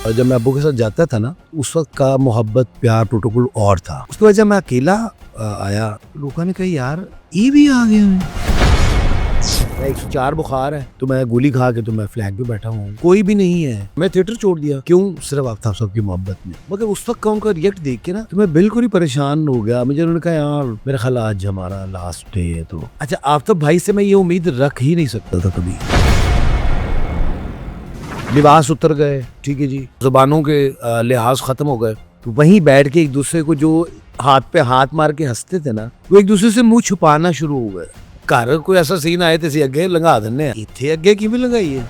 और जब मैं अब्बू के साथ जाता था ना, उस वक्त का मोहब्बत प्यार प्रोटोकॉल और था। उसके बाद जब मैं अकेला आया, लोगों ने कहा यार ये भी आ गए हैं। 104 बुखार है तो मैं गोली खा के तो मैं फ्लैग पे बैठा हूँ, कोई भी नहीं है। मैं थिएटर छोड़ दिया, क्यों? सिर्फ आफ्ताब साहब की मोहब्बत में। मगर उस वक्त का उनका रिएक्ट देख के ना तो मैं बिल्कुल ही परेशान हो गया। मुझे उन्होंने कहा यार मेरा ख्याल आज हमारा लास्ट डे है। तो अच्छा, आफ्ताब भाई से मैं ये उम्मीद रख ही नहीं सकता था कभी। लिबास उतर गए, ठीक है जी, जुबानों के लिहाज खत्म हो गए, तो वहीं बैठ के एक दूसरे को जो हाथ पे हाथ मार के हंसते थे ना, वो एक दूसरे से मुंह छुपाना शुरू हो गए। घर कोई ऐसा सीन आए थे अगे लंघा देने, इतने अगे किवें लगाई है।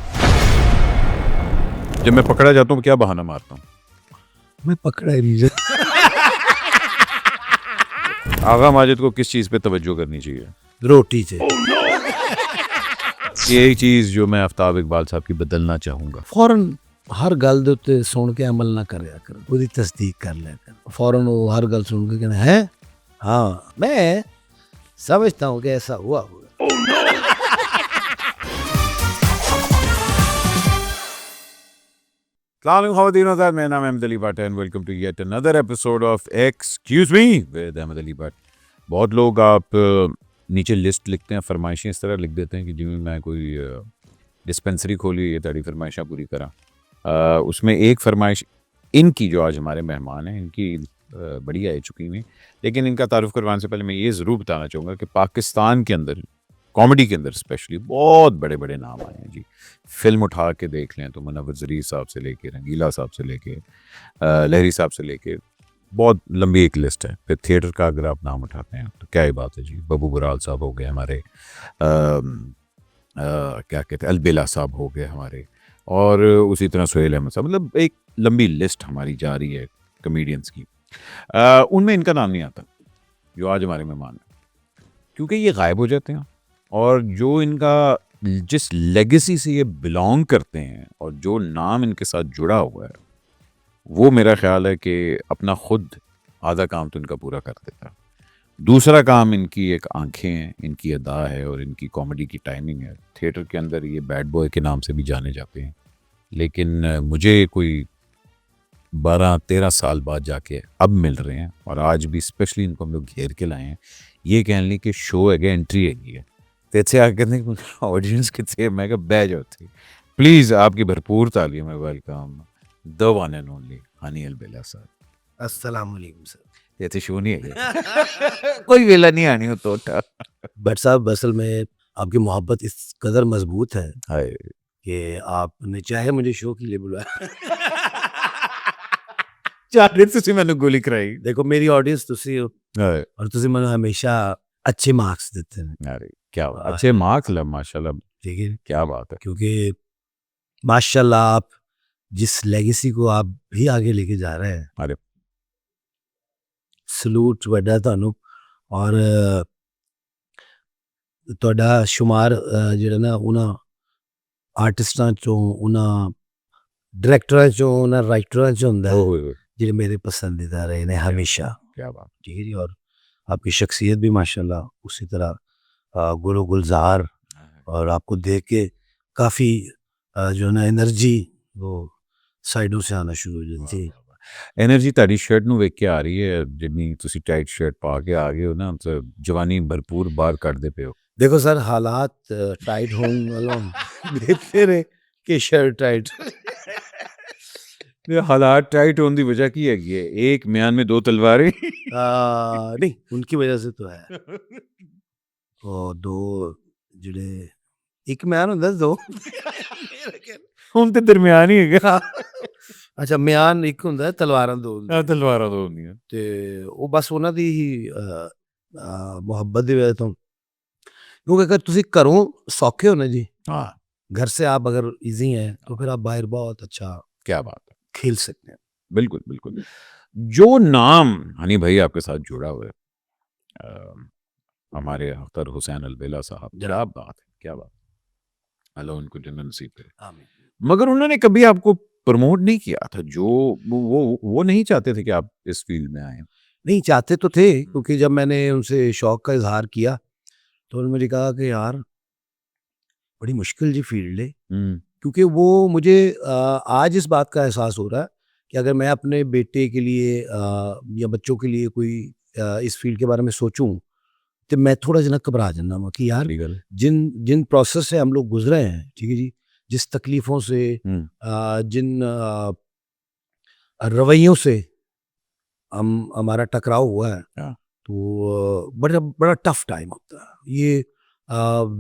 जब मैं पकड़ा जाता हूँ क्या बहाना मारता हूँ? मैं पकड़ा ही नहीं जाता। आगा माजिद को किस चीज पे तवज्जो करनी चाहिए? रोटी से। यही चीज जो मैं आफ्ताब इकबाल साहब की बदलना चाहूंगा। फौरन हर गल दे उत्ते सुन के अमल ना करया कर, उसकी तस्दीक कर लिया कर। फौरन वो हर गल सुन के कहना है हाँ मैं समझता हूँ कि ऐसा हुआ होगा। मेरा नाम Ahmed Ali Bhatt and welcome to yet another episode of excuse me with Ahmed Ali Bhatt. बहुत लोग आप नीचे लिस्ट लिखते हैं, फरमाइशें इस तरह लिख देते हैं कि जिनमें मैं कोई डिस्पेंसरी खोली ये ताड़ी फरमाइशें पूरी करा। उसमें एक फरमाइश इनकी जो आज हमारे मेहमान हैं इनकी बड़ी आ चुकी हुई, लेकिन इनका तारुफ करवाने से पहले मैं ये ज़रूर बताना चाहूँगा कि पाकिस्तान के अंदर कॉमेडी के अंदर स्पेशली बहुत बड़े बड़े नाम आए हैं जी। फिल्म उठा के देख लें तो मुनव्वर ज़रीर साहब से लेके रंगीला साहब से लेके लहरी साहब से लेके बहुत लंबी एक लिस्ट है। फिर थिएटर का अगर आप नाम उठाते हैं तो क्या ही बात है जी। बबू बुराल साहब हो गए हमारे, क्या कहते हैं, अलबेला साहब हो गए हमारे, और उसी तरह सुहेल अहमद साहब। मतलब एक लंबी लिस्ट हमारी जा रही है कमेडियंस की। उनमें इनका नाम नहीं आता जो आज हमारे मेहमान हैं, क्योंकि ये गायब हो जाते हैं। और जो इनका जिस लेगेसी से ये बिलोंग करते हैं और जो नाम इनके साथ जुड़ा हुआ है, वो मेरा ख्याल है कि अपना खुद आधा काम तो इनका पूरा कर देता है। दूसरा काम इनकी एक आंखें हैं, इनकी अदा है और इनकी कॉमेडी की टाइमिंग है। थिएटर के अंदर ये बैड बॉय के नाम से भी जाने जाते हैं, लेकिन मुझे कोई 12-13 साल बाद जाके अब मिल रहे हैं और आज भी स्पेशली इनको हम लोग घेर के लाए हैं। ये कह लें कि शो है, एंट्री है, तो इतने आगे कहते हैं ऑडियंस कितने, मैं कहा बैज होती। प्लीज़ आपकी भरपूर तालियों में welcome the one and only honey Albela साहब। अस्सलाम वालेकुम सर। ये तो शो नहीं है कोई वेला नहीं आनी हो तो भट्ट साहब, असल में आपकी मोहब्बत इस कदर मजबूत है हाय कि आपने चाहे मुझे शो के लिए बुलाया। चाहे तुसी मैंने गोली कराई। देखो मेरी ऑडियंस तुसी हो हाय और तुसी मैंने हमेशा अच्छे मार्क्स देते हैं। अरे क्या बात, अच्छे मार्क्स लब माशाल्लाह, ठीक है, क्या बात है। क्योंकि माशाल्लाह आप जिस लेगेसी को आप भी आगे लेके जा रहे हैं, अरे सलूट वड्डा ਤੁਹਾਨੂੰ। और ਤੁਹਾਡਾ शुमार ਜਿਹੜਾ ਨਾ ਉਹਨਾਂ ਆਰਟਿਸਟਾਂ ਚੋਂ, ਉਹਨਾਂ डायरेक्टਰਾਂ ਚੋਂ, ਉਹਨਾਂ राइटਰਾਂ ਚ ਹੁੰਦਾ है, ओए ओए, ਜਿਹੜੇ मेरे पसंदीदा रहे ने हमेशा। क्या बात। ठीक है जी। और आपकी शख्सियत भी माशाल्लाह उसी तरह गुलो गुलजार, और आपको देख के काफ़ी जो है ना एनर्जी वो साइडों से आना शुरू हो जाती है। एनर्जी ਤੁਹਾਡੀ ਸ਼ਰਟ ਨੂੰ ਵੇਖ ਕੇ ਆ ਰਹੀ ਹੈ, ਜਿੰਨੀ ਤੁਸੀਂ ਟਾਈਟ ਸ਼ਰਟ ਪਾ ਕੇ ਆ ਗਏ ਹੋ ਨਾ, ਤੇ ਜਵਾਨੀ ਭਰਪੂਰ ਬਾਹਰ ਕੱਢਦੇ ਪਏ ਹੋ। देखो सर, हालात टाइट होने वालों देखते रहे कि शर्ट टाइट। ये हालात टाइट होने की वजह की है कि एक म्यान में दो तलवारें। नहीं, उनकी वजह से तो है। और दो जिड़े एक म्यान होंदा दो। ਹੁਣ ਤੇ ਦਰਮਿਆਨ ਹੀ ਹੈਗਾ। अच्छा, म्यान एक होंदा, तलवारां दो होंदियां। ਤਲਵਾਰਾਂ ਦੋ ਹੁੰਦੀਆਂ ਤੇ ਉਹ ਬਸ ਉਹਨਾਂ ਦੀ ਹੀ ਮੁਹੱਬਤ ਦੀ ਵਜ੍ਹਾ ਤੋਂ, क्योंकि अगर तुसी घरों सौखे हो ना जी, हाँ घर से आप अगर इजी हैं तो फिर आप बाहर बहुत अच्छा क्या बात है, खेल सकते हैं। बिल्कुल बिल्कुल। जो नाम हनी भाई आपके साथ जुड़ा हुआ है, हमारे अख्तर हुसैन अलबेला साहब, क्या बात है, क्या बात। अल्लाह उनको जन्नत नसीब करे। आमीन। मगर उन्होंने कभी आपको प्रमोट नहीं किया था? जो वो नहीं चाहते थे कि आप इस फील्ड में आए? नहीं चाहते तो थे, क्योंकि जब मैंने उनसे शौक का इजहार किया तो उन्होंने मुझे कहा कि यार बड़ी मुश्किल जी फील्ड है, क्योंकि वो मुझे आज इस बात का एहसास हो रहा है कि अगर मैं अपने बेटे के लिए या बच्चों के लिए कोई इस फील्ड के बारे में सोचूं तो मैं थोड़ा जना घबरा जाना वा कि यार ठीक है। जिन जिन प्रोसेस से हम लोग गुजरे हैं, ठीक है जी, जिस तकलीफ़ों से जिन रवैयों से हमारा टकराव हुआ है, हाँ। तो बड़ा बड़ा टफ टाइम होता है ये।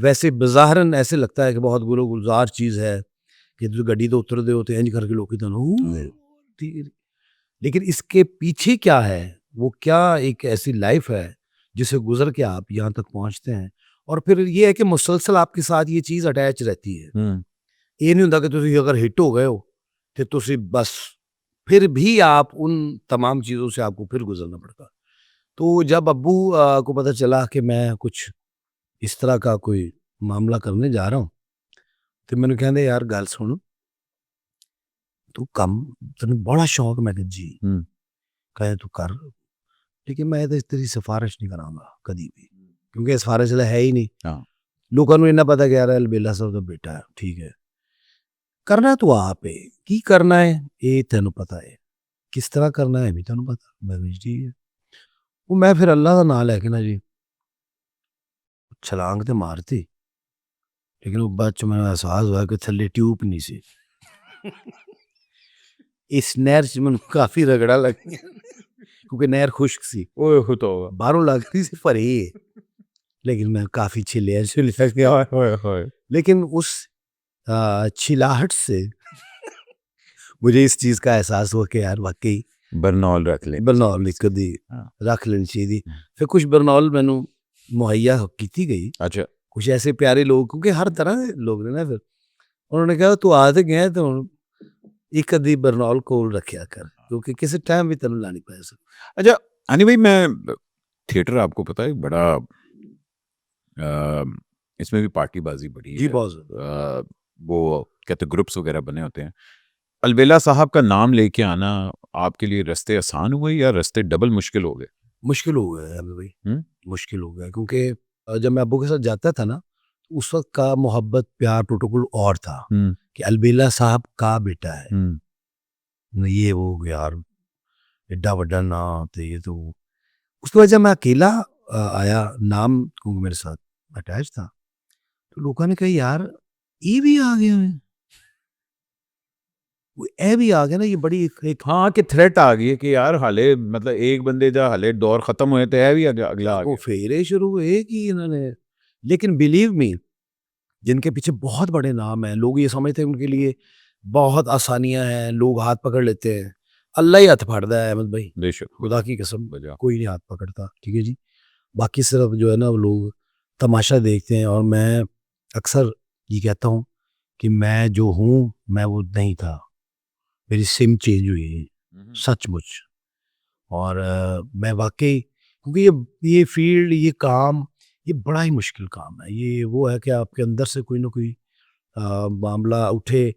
वैसे बज़ाहिरन ऐसे लगता है कि बहुत गुलजार चीज़ है कि तुसीं गड्डी तो उतरदे हो तो इंज करके लोग लेकिन इसके पीछे क्या है, वो क्या एक ऐसी लाइफ है जिसे गुजर के आप यहाँ तक पहुँचते हैं। और फिर ये है कि मुसलसल आपके साथ ये चीज़ अटैच रहती है। ये नहीं होता कि तुसीं अगर हिट हो गए हो तो तुसीं बस फिर भी आप उन तमाम चीज़ों से आपको फिर गुजरना पड़ता। तो जब अब्बू को पता चला कि मैं कुछ इस तरह का कोई मामला करने जा रहा हूँ, तो मैंने कहते यार गल सुन, तू कम तेन बड़ा शौक, मैं कहा जी, कहे तू कर, लेकिन मैं तो तेरी सिफारिश नहीं करांगा कभी भी, क्योंकि सिफारिश है ही नहीं। हाँ। लोगों को इन्ना पता कि यार अलबेला साहब का बेटा है, ठीक है, करना तो आप है, की करना है ये तेन पता है, किस तरह करना है भी तेन पता। मैं कहा ठीक है। वो मैं फिर अल्लाह का नाम लैके ना जी छलांग तो मारती, लेकिन वो बाद च मैंने एहसास हुआ कि थल्ले ट्यूब नहीं सी। इस नहर च मैंने काफी रगड़ा लग गया क्योंकि नहर खुश्क सी, ओए हो तो बाहरों लगती सी भरी, लेकिन मैं काफी छिलिया गया। होए होए। लेकिन उस छिलाहट से मुझे इस चीज का एहसास हुआ कि यार वाकई बरनौल रख ले। बरनौल कदी हाँ। रख लेनी चाहिए। फिर कुछ बरनौल मैनू मुहैया की गई, अच्छा। कुछ ऐसे प्यारे लोग, क्योंकि हर तरह के लोग ने ना, फिर उन्होंने कहा तू आ तो गया तो हुण एक अद्धी बरनौल कोल रखिया कर, क्योंकि किसी टाइम भी तेन लानी पै सकती। अच्छा हनी भाई, मैं थिएटर आपको पता है बड़ा इसमें भी पार्टीबाजी बड़ी जी है। बहुत ज़्यादा। वो कहते ग्रुप्स वगैरह बने होते हैं। अलबेला साहब का नाम लेके आना आपके लिए रास्ते आसान हुए या रास्ते डबल मुश्किल हो गए? मुश्किल हो गया है अभी भाई, हम्म? मुश्किल हो गया, क्योंकि जब मैं अब्बू के साथ जाता था ना, उस वक्त का मोहब्बत प्यार प्रोटोकॉल और था कि अलबेला साहब का बेटा है, ये वो यार एड्डा वड्डा ना, तो ये तो उसकी वजह मैं अकेला आया, नाम क्योंकि मेरे साथ अटैच था, तो लोगों ने कहा यार ये भी आ गए हैं, वो ए भी आ गया ना, ये बड़ी एक हाँ कि थ्रेट आ गई है कि यार हाले मतलब एक बंदे जा हाले दौर खत्म हुए तो है भी अगला आ वो गया। फेरे शुरू हुए कि इन्होंने। लेकिन बिलीव मी, जिनके पीछे बहुत बड़े नाम हैं, लोग ये समझते हैं उनके लिए बहुत आसानियां हैं, लोग हाथ पकड़ लेते हैं, अल्लाह ही हाथ फाड़ता है अहमद भाई, बेशक खुदा की कसम, बजा। कोई नहीं हाथ पकड़ता, ठीक है जी। बाकी सिर्फ जो है ना वो लोग तमाशा देखते हैं, और मैं अक्सर ये कहता हूँ कि मैं जो हूँ मैं वो नहीं था, मेरी सिम चेंज हुई है, सचमुच। और मैं वाकई, क्योंकि ये फील्ड, ये काम, ये बड़ा ही मुश्किल काम है। ये वो है कि आपके अंदर से कोई ना कोई मामला उठे,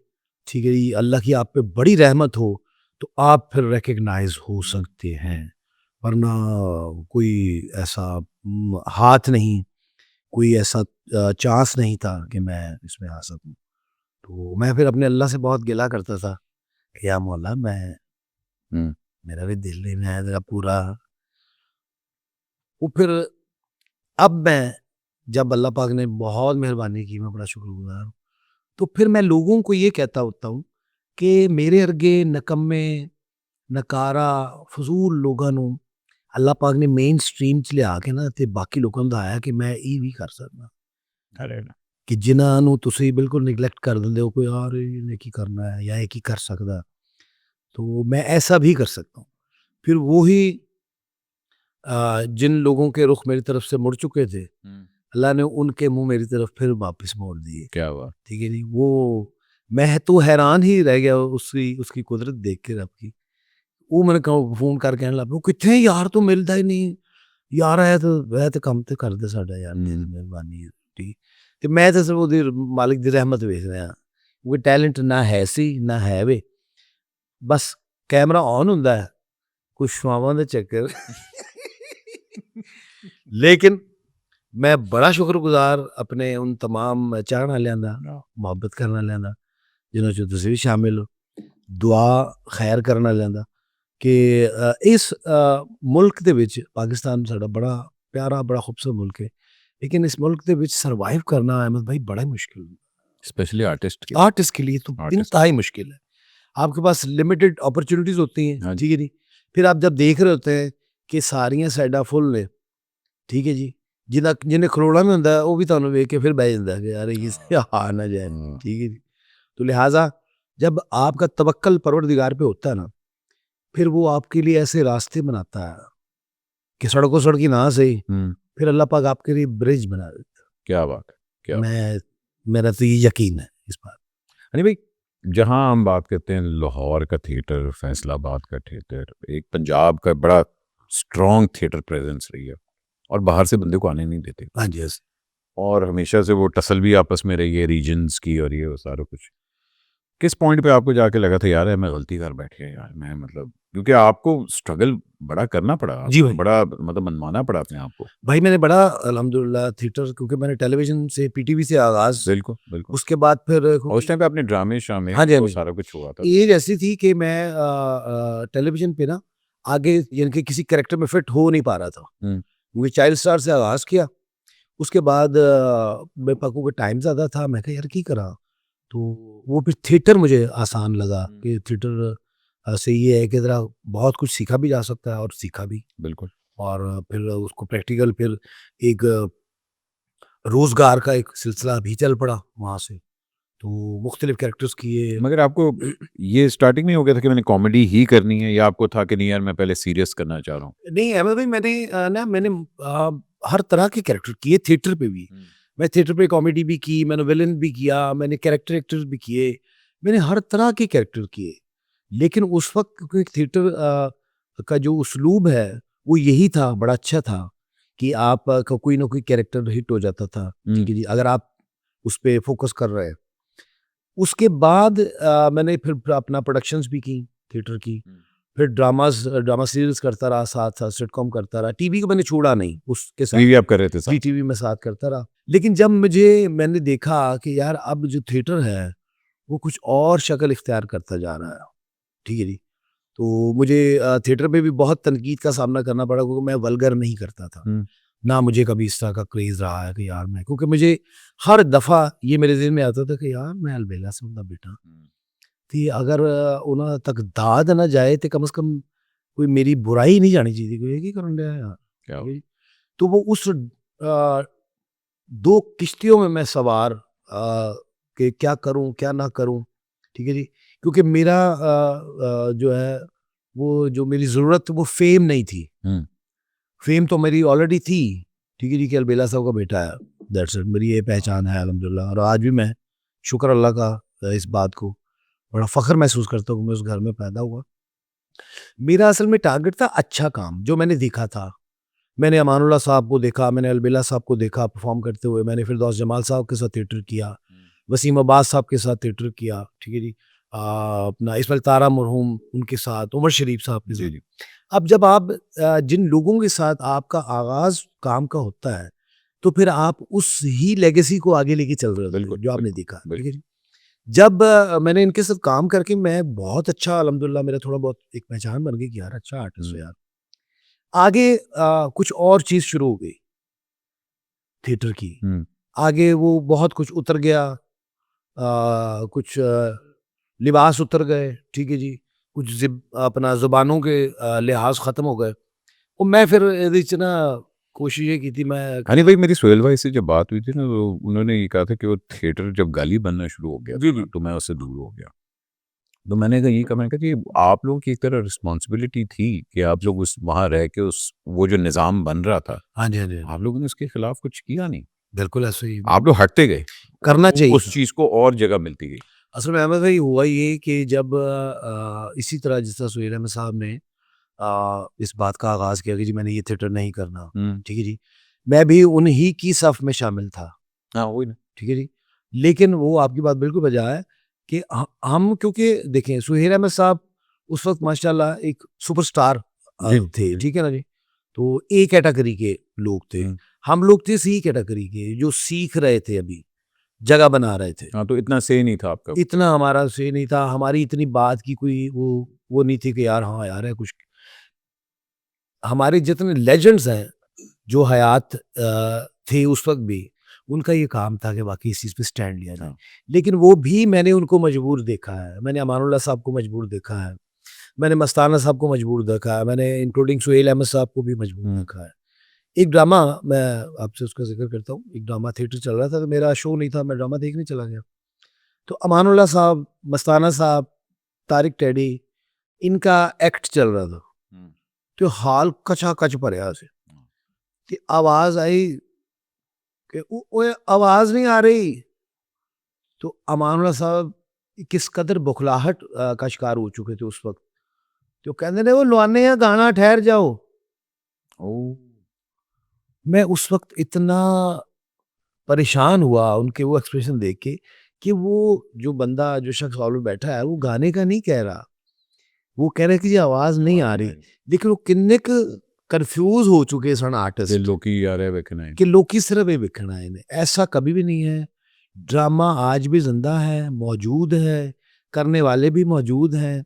ठीक है जी, अल्लाह की आप पे बड़ी रहमत हो तो आप फिर रिकग्नाइज हो सकते हैं, वरना कोई ऐसा हाथ नहीं, कोई ऐसा चांस नहीं था कि मैं इसमें आ सकूं। तो मैं फिर अपने अल्लाह से बहुत गिला करता था कि या मौला, मैं मेरा भी दिल नहीं है तेरा पूरा। वो फिर अब मैं, जब अल्लाह पाक ने बहुत मेहरबानी की, मैं बड़ा शुक्रगुजार हूँ, तो फिर मैं लोगों को ये कहता होता हूँ कि मेरे अर्गे नकम्मे, नकारा, फजूल लोगों ਨੂੰ अल्लाह पाक ने मेन स्ट्रीम च लिया के ना, ते बाकी लोगों ਨੂੰ ਦਿਖਾਇਆ कि मैं ये भी कर सकता, अरे कि जिन्हां ਨੂੰ ਤੁਸੀਂ बिल्कुल निगलेक्ट कर ਦਿੰਦੇ हो, कोई यार ਇਹਨੇ ਕੀ करना है या ये की कर सकता, तो मैं ऐसा भी कर सकता हूँ। फिर वही जिन लोगों के रुख मेरी तरफ से मुड़ चुके थे, अल्लाह ने उनके मुंह मेरी तरफ फिर वापस मोड़ दिए, क्या हुआ? ठीक है जी। वो मैं तो हैरान ही रह गया उसकी उसकी कुदरत देख के रब की। वो मैंने फोन करके कहने लग, कितने यार तू मिलता ही नहीं यार, है तो वह तो कम तो कर दे साडा यार, तेरी मेहरबानी है, ठीक। ਤੇ ਮੈਂ ਤਾਂ ਸਿਰਫ ਉਹਦੀ ਮਾਲਿਕ ਦੀ ਰਹਿਮਤ ਵੇਖ ਰਿਹਾ, ਕੋਈ ਟੈਲੈਂਟ ਨਾ ਹੈ ਸੀ ਨਾ ਹੈ ਵੇ, ਬਸ ਕੈਮਰਾ ਔਨ ਹੁੰਦਾ ਹੈ, ਕੁਛ ਸ਼ਵਾਵਾਂ ਦੇ ਚੱਕਰ। लेकिन मैं बड़ा शुक्रगुजार अपने उन तमाम चाहने वालियां दा, मुहब्बत करने वालियां दा, जिन्होंने जो तुसीं भी शामिल हो दुआ खैर करना ਲੈਂਦਾ कि इस मुल्क ਦੇ ਵਿੱਚ पाकिस्तान ਸਾਡਾ ਬੜਾ ਪਿਆਰਾ ਬੜਾ ਖੂਬਸੂਰਤ ਮੁਲਕ ਹੈ लेकिन इस मुल्क ਦੇ ਵਿੱਚ ਸਰਵਾइव करना अहमद भाई बड़ा ही मुश्किल है स्पेशली आर्टिस्ट के आर्टिस्ट के लिए तो Artist. इंतहाई मुश्किल है आपके पास लिमिटेड अपॉर्चुनिटीज होती हाँ हैं जी। ठीक है जी फिर आप जब देख रहे होते हैं कि ਸਾਰੀਆਂ ਸਾਈਡਾਂ ਫੁੱਲ ਨੇ ਠੀਕ ਹੈ ਜੀ ਜਿਹਨੇ ਖਲੋਣਾ ਵੀ ਹੁੰਦਾ ਉਹ ਵੀ ਤੁਹਾਨੂੰ ਵੇਖ ਕੇ ਫਿਰ ਬਹਿ ਜਾਂਦਾ ਕਿ यार ये हार ना जाए ठीक है जी तो लिहाजा जब आपका तवक्कल परवरदिगार पे होता है ना फिर वो आपके लिए ऐसे रास्ते बनाता है कि सड़कों सड़की ना सही फिर अल्लाह पाक आपके लिए ब्रिज बना देता क्या बात है, क्या बात। मेरा तो ये यकीन है इस बात। यानी भाई जहाँ हम बात करते हैं लाहौर का थिएटर, फैसलाबाद का थिएटर, एक पंजाब का बड़ा स्ट्रॉन्ग थिएटर प्रेजेंस रही है और बाहर से बंदे को आने नहीं देते हाँ जी हाँ जी। और हमेशा से वो टसल भी आपस में रही है रीजन्स की और ये वो सारा कुछ। किस पॉइंट पे आपको जाके लगा था यार मैं गलती कर बैठ गया यार मैं मतलब क्योंकि आपको स्ट्रगल बड़ा करना पड़ा जी आपको भाई। बड़ा मतलब मनमाना पड़ा अपने आप को। भाई मैंने बड़ा अल्हम्दुलिल्लाह थिएटर क्योंकि मैंने टेलीविजन से पीटीवी से आगाज बिल्कुल बिल्कुल उसके बाद फिर और उस टाइम पे आपने ड्रामे शामे हाँ जी, हाँ वो जी। सारा कुछ हुआ था। एज ऐसी थी कि मैं टेलीविजन पे ना आगे यानी कि किसी कैरेक्टर में फिट हो नहीं पा रहा था क्योंकि चाइल्ड स्टार से आगाज किया उसके बाद मेरे पास को टाइम ज़्यादा था मैं कहा यार की करा तो वो फिर थिएटर मुझे आसान लगा कि थिएटर से ये है कि ज़रा बहुत कुछ सीखा भी जा सकता है और सीखा भी बिल्कुल और फिर उसको प्रैक्टिकल फिर एक रोज़गार का एक सिलसिला भी चल पड़ा वहाँ से तो मुख्तलिफ कैरेक्टर्स किए। मगर आपको ये स्टार्टिंग में हो गया था कि मैंने कॉमेडी ही करनी है या आपको था कि नहीं यार मैं पहले सीरियस करना चाह रहा हूँ? नहीं अहमद भाई मैंने हर तरह के कैरेक्टर किए थिएटर पे भी मैं थिएटर पे कॉमेडी भी की मैंने विलन भी किया मैंने कैरेक्टर एक्टर्स भी किए मैंने हर तरह के कैरेक्टर किए लेकिन उस वक्त क्योंकि थिएटर का जो उसलूब है वो यही था बड़ा अच्छा था कि आप का कोई ना कोई कैरेक्टर हिट हो जाता था ठीक है जी अगर आप उस पर फोकस कर रहे हैं। उसके बाद मैंने फिर अपना प्रोडक्शंस भी की थिएटर की फिर ड्रामा सीरीज करता रहा साथ साथ सिटकॉम करता रहा टीवी को मैंने छोड़ा नहीं उसके साथ टीवी आप कर रहे थे साथ? टीवी में साथ करता रहा लेकिन जब मैंने देखा कि यार अब जो थिएटर है वो कुछ और शक्ल इख्तियार करता जा रहा है ठीक है जी तो मुझे थिएटर पे भी बहुत तनकीद का सामना करना पड़ा क्योंकि मैं वल्गर नहीं करता था ना मुझे कभी इस तरह का क्रेज रहा है कि यार मैं क्योंकि मुझे हर दफ़ा ये मेरे दिल में आता था कि यार मैं अलबेला से उनका बेटा थी अगर उन्होंने तक दाद ना जाए तो कम से कम कोई मेरी बुराई नहीं जानी चाहिए कोई की करन दिया यार क्या तो वो उस दो किश्तियों में मैं सवार कि क्या करूं क्या ना करूं ठीक है जी क्योंकि मेरा जो है वो जो मेरी ज़रूरत वो फेम नहीं थी फेम तो मेरी ऑलरेडी थी ठीक है जी कि अलबेला साहब का बेटा है दैट्स इट मेरी ये पहचान है अल्हम्दुलिल्लाह और आज भी मैं शुक्र अल्लाह का इस बात को बड़ा फ़ख्र महसूस करता हूँ कि मैं उस घर में पैदा हुआ। मेरा असल में टारगेट था अच्छा काम जो मैंने देखा था मैंने अमानुल्लाह साहब को देखा मैंने अलबेला साहब को देखा परफॉर्म करते हुए मैंने फिरदौस जमाल साहब के साथ थिएटर किया वसीम अब्बास साहब के साथ थिएटर किया ठीक है जी अपना इस्माइल तारा मरहूम उनके साथ उमर शरीफ साहब के साथ। अब जब आप जिन लोगों के साथ आपका आगाज़ काम का होता है तो फिर आप उस ही लेगेसी को आगे लेके चल रहे होते हैं जो आपने देखा ठीक है जी। जब मैंने इनके साथ काम करके मैं बहुत अच्छा अल्हम्दुलिल्लाह मेरा थोड़ा बहुत एक पहचान बन गई कि यार अच्छा आर्टिस्ट हो यार आगे कुछ और चीज़ शुरू हो गई थिएटर की आगे वो बहुत कुछ उतर गया कुछ लिबास उतर गए ठीक है जी कुछ अपना ज़ुबानों के लिहाज ख़त्म हो गए और मैं फिर ना कोशिश ये की थी मैं हनी भाई मेरी सोहेल भाई से जब बात हुई थी ना तो उन्होंने ये कहा था कि वो थिएटर जब गाली बनना शुरू हो गया तो मैं उससे दूर हो गया तो मैंने कहा ये कहा मैंने कहा कि आप लोगों की एक तरह रिस्पॉन्सिबिलिटी थी कि आप लोग उस वहाँ रह के उस वो जो निज़ाम बन रहा था हाँ जी हाँ जी आप लोगों ने उसके खिलाफ कुछ किया नहीं बिल्कुल ऐसे ही आप लोग हटते गए करना चाहिए उस चीज़ को और जगह मिलती गई। असल में अहमद भाई हुआ ये कि जब इसी तरह जिस तरह सुहेल अहमद साहब ने इस बात का आगाज़ किया कि जी मैंने ये थिएटर नहीं करना ठीक है जी मैं भी उन्हीं की सफ़ में शामिल था हाँ वही ना ठीक है जी लेकिन वो आपकी बात बिल्कुल बजा है कि हम क्योंकि देखें सुहेल अहमद साहब उस वक्त माशाल्लाह एक सुपरस्टार थे ठीक है ना जी तो ए कैटेगरी के लोग थे हम लोग थे सी कैटेगरी के जो सीख रहे थे अभी जगह बना रहे थे। हाँ, तो इतना से नहीं था आपका। इतना हमारा से नहीं था, हमारी इतनी बात की कोई वो नहीं थी कि यार हाँ यार है कुछ। हमारे जितने लेजेंड्स हैं जो हयात थे उस वक्त भी, उनका ये काम था कि वाकई इस चीज़ पे स्टैंड लिया जाए। हाँ। लेकिन वो भी मैंने उनको मजबूर देखा है। मैंने अमानुल्लाह साहब को मजबूर देखा है, मैंने मस्ताना साहब को मजबूर देखा है, मैंने इंक्लूडिंग सुहेल अहमद साहब को भी मजबूर देखा है। एक ड्रामा, मैं आपसे उसका ज़िक्र करता हूँ, एक ड्रामा थिएटर चल रहा था, तो मेरा शो नहीं था, मैं ड्रामा देखने चला गया। तो अमानुल्लाह साहब, मस्ताना साहब, तारिक टैडी, इनका एक्ट चल रहा था। तो हाल कचा-कच भरिया सी कि आवाज़ आई कि ओए आवाज़ नहीं आ रही। तो अमानुल्लाह साहब किस कदर बुखलाहट का शिकार हो चुके थे उस वक़्त। तो कहंदे ने, "वो लुआने आ गाना, ठहर जाओ।" ओह! मैं उस वक़्त इतना परेशान हुआ उनके वो एक्सप्रेशन देख के कि वो जो बंदा, जो शख्स हॉल में बैठा है, वो गाने का नहीं कह रहा। वो कह रहा है कि जी आवाज़ नहीं आ रही। लेकिन वो किन्ने क कन्फ्यूज़ हो चुके सन ते आर्टिस्ट लोकी यार है वेखना है। कि लोकी सिर्फ ये विखना है इन्हें। ऐसा कभी भी नहीं है। ड्रामा आज भी ज़िंदा है, मौजूद है, करने वाले भी मौजूद हैं।